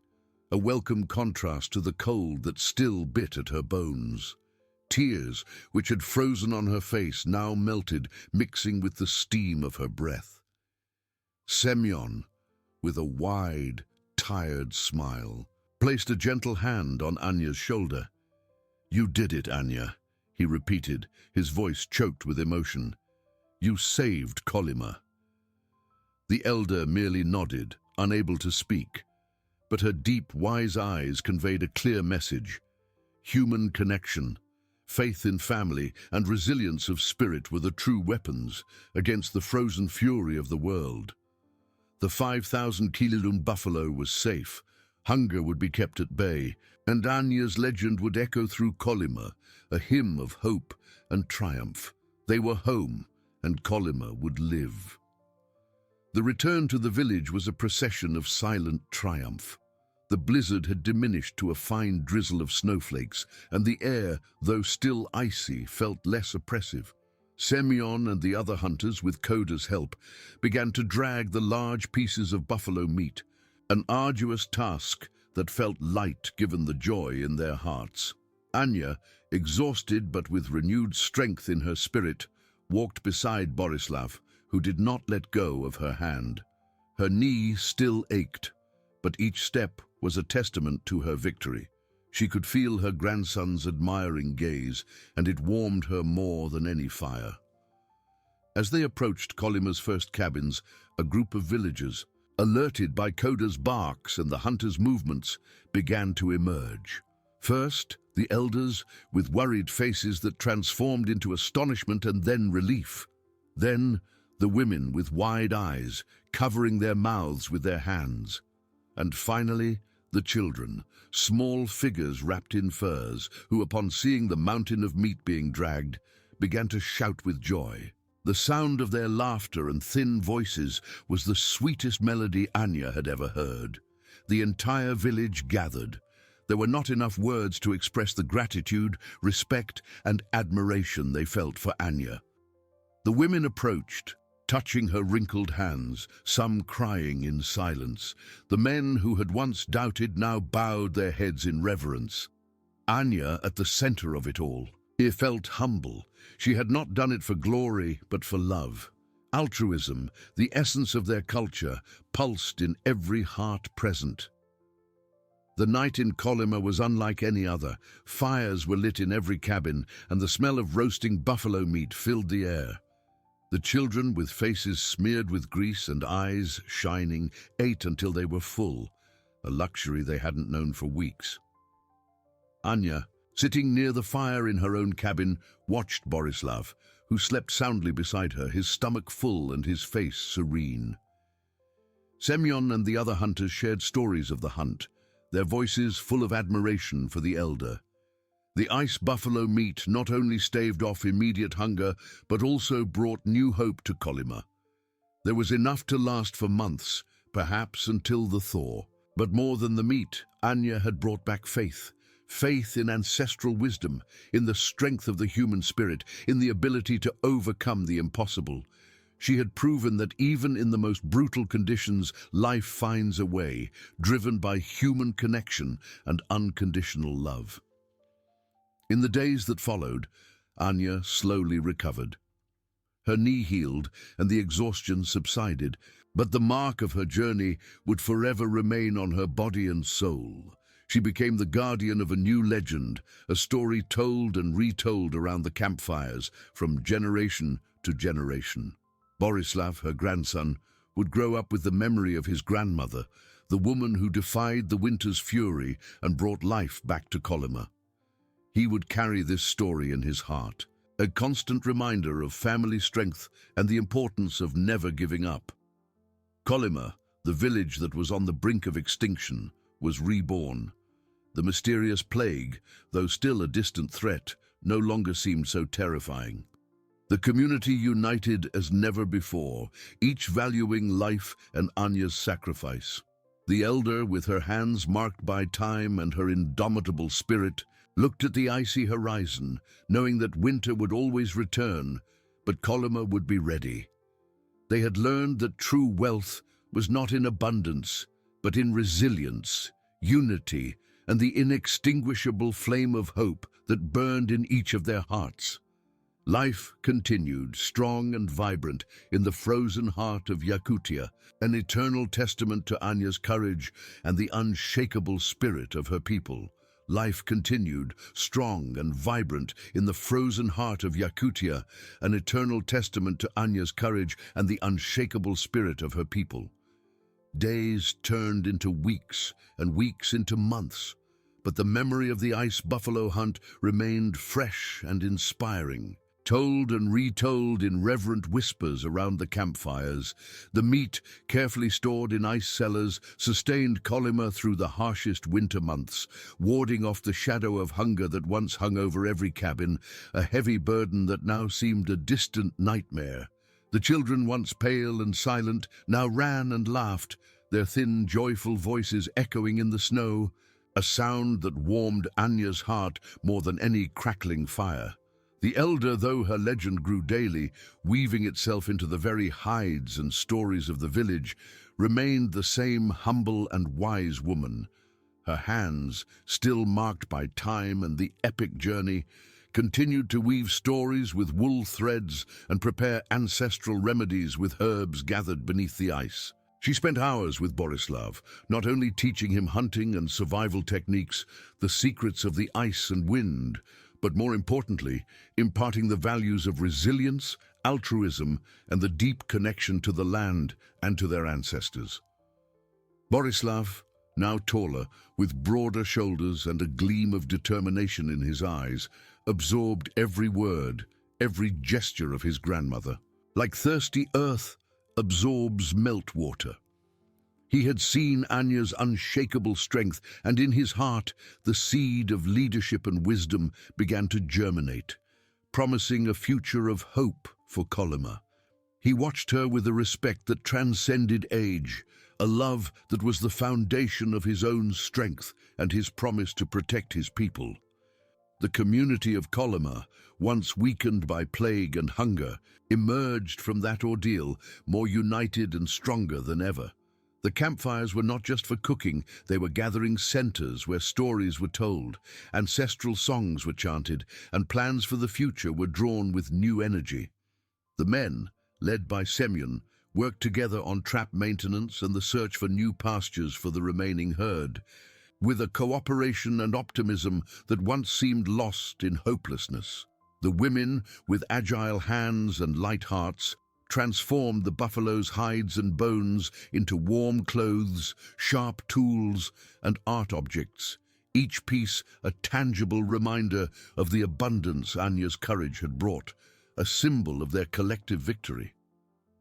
a welcome contrast to the cold that still bit at her bones. Tears, which had frozen on her face, now melted, mixing with the steam of her breath. Semyon, with a wide, tired smile, placed a gentle hand on Anya's shoulder. "You did it, Anya," he repeated, his voice choked with emotion. "You saved Kolyma." The elder merely nodded, unable to speak, but her deep, wise eyes conveyed a clear message. Human connection, faith in family, and resilience of spirit were the true weapons against the frozen fury of the world. The 5,000-kilo buffalo was safe, hunger would be kept at bay, and Anya's legend would echo through Kolyma, a hymn of hope and triumph. They were home, and Kolyma would live. The return to the village was a procession of silent triumph. The blizzard had diminished to a fine drizzle of snowflakes, and the air, though still icy, felt less oppressive. Semyon and the other hunters, with Koda's help, began to drag the large pieces of buffalo meat, an arduous task that felt light given the joy in their hearts. Anya, exhausted but with renewed strength in her spirit, walked beside Borislav, who did not let go of her hand. Her knee still ached, but each step was a testament to her victory. She could feel her grandson's admiring gaze, and it warmed her more than any fire. As they approached Kolyma's first cabins, a group of villagers, alerted by Koda's barks and the hunters' movements, began to emerge. First, the elders, with worried faces that transformed into astonishment and then relief. Then, the women with wide eyes, covering their mouths with their hands. And finally, the children, small figures wrapped in furs, who, upon seeing the mountain of meat being dragged, began to shout with joy. The sound of their laughter and thin voices was the sweetest melody Anya had ever heard. The entire village gathered. There were not enough words to express the gratitude, respect, and admiration they felt for Anya. The women approached, touching her wrinkled hands, some crying in silence. The men who had once doubted now bowed their heads in reverence. Anya, at the center of it all, felt humble. She had not done it for glory, but for love. Altruism, the essence of their culture, pulsed in every heart present. The night in Kolyma was unlike any other. Fires were lit in every cabin, and the smell of roasting buffalo meat filled the air. The children, with faces smeared with grease and eyes shining, ate until they were full, a luxury they hadn't known for weeks. Anya, sitting near the fire in her own cabin, watched Borislav, who slept soundly beside her, his stomach full and his face serene. Semyon and the other hunters shared stories of the hunt, their voices full of admiration for the elder. The ice buffalo meat not only staved off immediate hunger, but also brought new hope to Kolyma. There was enough to last for months, perhaps until the thaw. But more than the meat, Anya had brought back faith. Faith in ancestral wisdom, in the strength of the human spirit, in the ability to overcome the impossible. She had proven that even in the most brutal conditions, life finds a way, driven by human connection and unconditional love. In the days that followed, Anya slowly recovered. Her knee healed and the exhaustion subsided, but the mark of her journey would forever remain on her body and soul. She became the guardian of a new legend, a story told and retold around the campfires from generation to generation. Borislav, her grandson, would grow up with the memory of his grandmother, the woman who defied the winter's fury and brought life back to Kolyma. He would carry this story in his heart, a constant reminder of family strength and the importance of never giving up. Kolyma, the village that was on the brink of extinction, was reborn. The mysterious plague, though still a distant threat, no longer seemed so terrifying. The community united as never before, each valuing life and Anya's sacrifice. The elder, with her hands marked by time and her indomitable spirit, looked at the icy horizon, knowing that winter would always return, but Kolyma would be ready. They had learned that true wealth was not in abundance, but in resilience, unity, and the inextinguishable flame of hope that burned in each of their hearts. Life continued, strong and vibrant, in the frozen heart of Yakutia, an eternal testament to Anya's courage and the unshakable spirit of her people. Life continued, strong and vibrant, in the frozen heart of Yakutia, an eternal testament to Anya's courage and the unshakable spirit of her people. Days turned into weeks, and weeks into months, but the memory of the ice buffalo hunt remained fresh and inspiring. Told and retold in reverent whispers around the campfires, the meat, carefully stored in ice cellars, sustained Kolyma through the harshest winter months, warding off the shadow of hunger that once hung over every cabin, a heavy burden that now seemed a distant nightmare. The children, once pale and silent, now ran and laughed, their thin, joyful voices echoing in the snow, a sound that warmed Anya's heart more than any crackling fire. The elder, though her legend grew daily, weaving itself into the very hides and stories of the village, remained the same humble and wise woman. Her hands, still marked by time and the epic journey, continued to weave stories with wool threads and prepare ancestral remedies with herbs gathered beneath the ice. She spent hours with Borislav, not only teaching him hunting and survival techniques, the secrets of the ice and wind, but more importantly, imparting the values of resilience, altruism, and the deep connection to the land and to their ancestors. Borislav, now taller, with broader shoulders and a gleam of determination in his eyes, absorbed every word, every gesture of his grandmother. Like thirsty earth absorbs meltwater. He had seen Anya's unshakable strength, and in his heart the seed of leadership and wisdom began to germinate, promising a future of hope for Kolyma. He watched her with a respect that transcended age, a love that was the foundation of his own strength and his promise to protect his people. The community of Kolyma, once weakened by plague and hunger, emerged from that ordeal more united and stronger than ever. The campfires were not just for cooking, they were gathering centers where stories were told, ancestral songs were chanted, and plans for the future were drawn with new energy. The men, led by Semyon, worked together on trap maintenance and the search for new pastures for the remaining herd, with a cooperation and optimism that once seemed lost in hopelessness. The women, with agile hands and light hearts, transformed the buffalo's hides and bones into warm clothes, sharp tools, and art objects, each piece a tangible reminder of the abundance Anya's courage had brought, a symbol of their collective victory.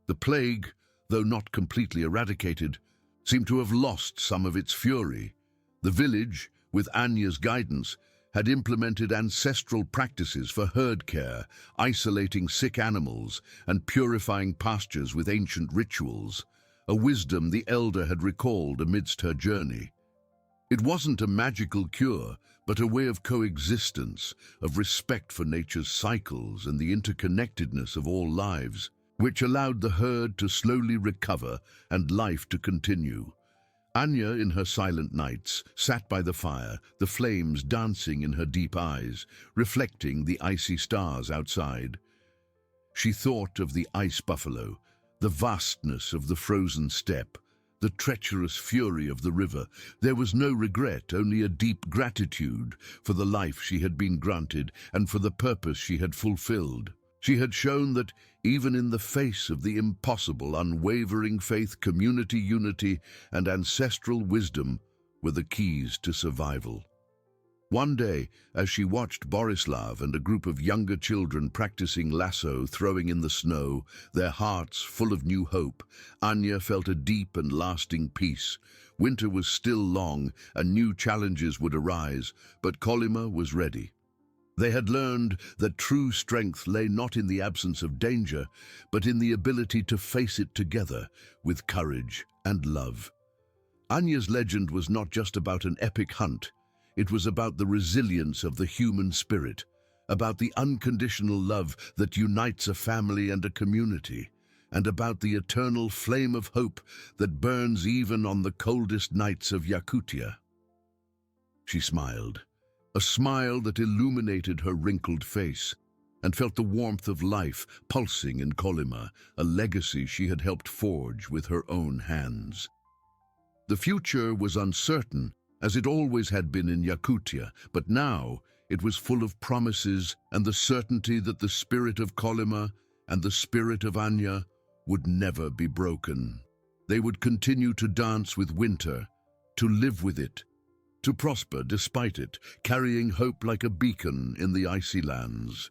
The plague, though not completely eradicated, seemed to have lost some of its fury. The village, with Anya's guidance, had implemented ancestral practices for herd care, isolating sick animals and purifying pastures with ancient rituals, a wisdom the elder had recalled amidst her journey. It wasn't a magical cure, but a way of coexistence, of respect for nature's cycles and the interconnectedness of all lives, which allowed the herd to slowly recover and life to continue. Anya, in her silent nights, sat by the fire, the flames dancing in her deep eyes, reflecting the icy stars outside. She thought of the ice buffalo, the vastness of the frozen steppe, the treacherous fury of the river. There was no regret, only a deep gratitude for the life she had been granted and for the purpose she had fulfilled. She had shown that, even in the face of the impossible, unwavering faith, community unity, and ancestral wisdom were the keys to survival. One day, as she watched Borislav and a group of younger children practicing lasso throwing in the snow, their hearts full of new hope, Anya felt a deep and lasting peace. Winter was still long, and new challenges would arise, but Kolyma was ready. They had learned that true strength lay not in the absence of danger, but in the ability to face it together with courage and love. Anya's legend was not just about an epic hunt. It was about the resilience of the human spirit, about the unconditional love that unites a family and a community, and about the eternal flame of hope that burns even on the coldest nights of Yakutia. She smiled, a smile that illuminated her wrinkled face, and felt the warmth of life pulsing in Kolyma, a legacy she had helped forge with her own hands. The future was uncertain, as it always had been in Yakutia, but now it was full of promises and the certainty that the spirit of Kolyma and the spirit of Anya would never be broken. They would continue to dance with winter, to live with it, to prosper despite it, carrying hope like a beacon in the icy lands.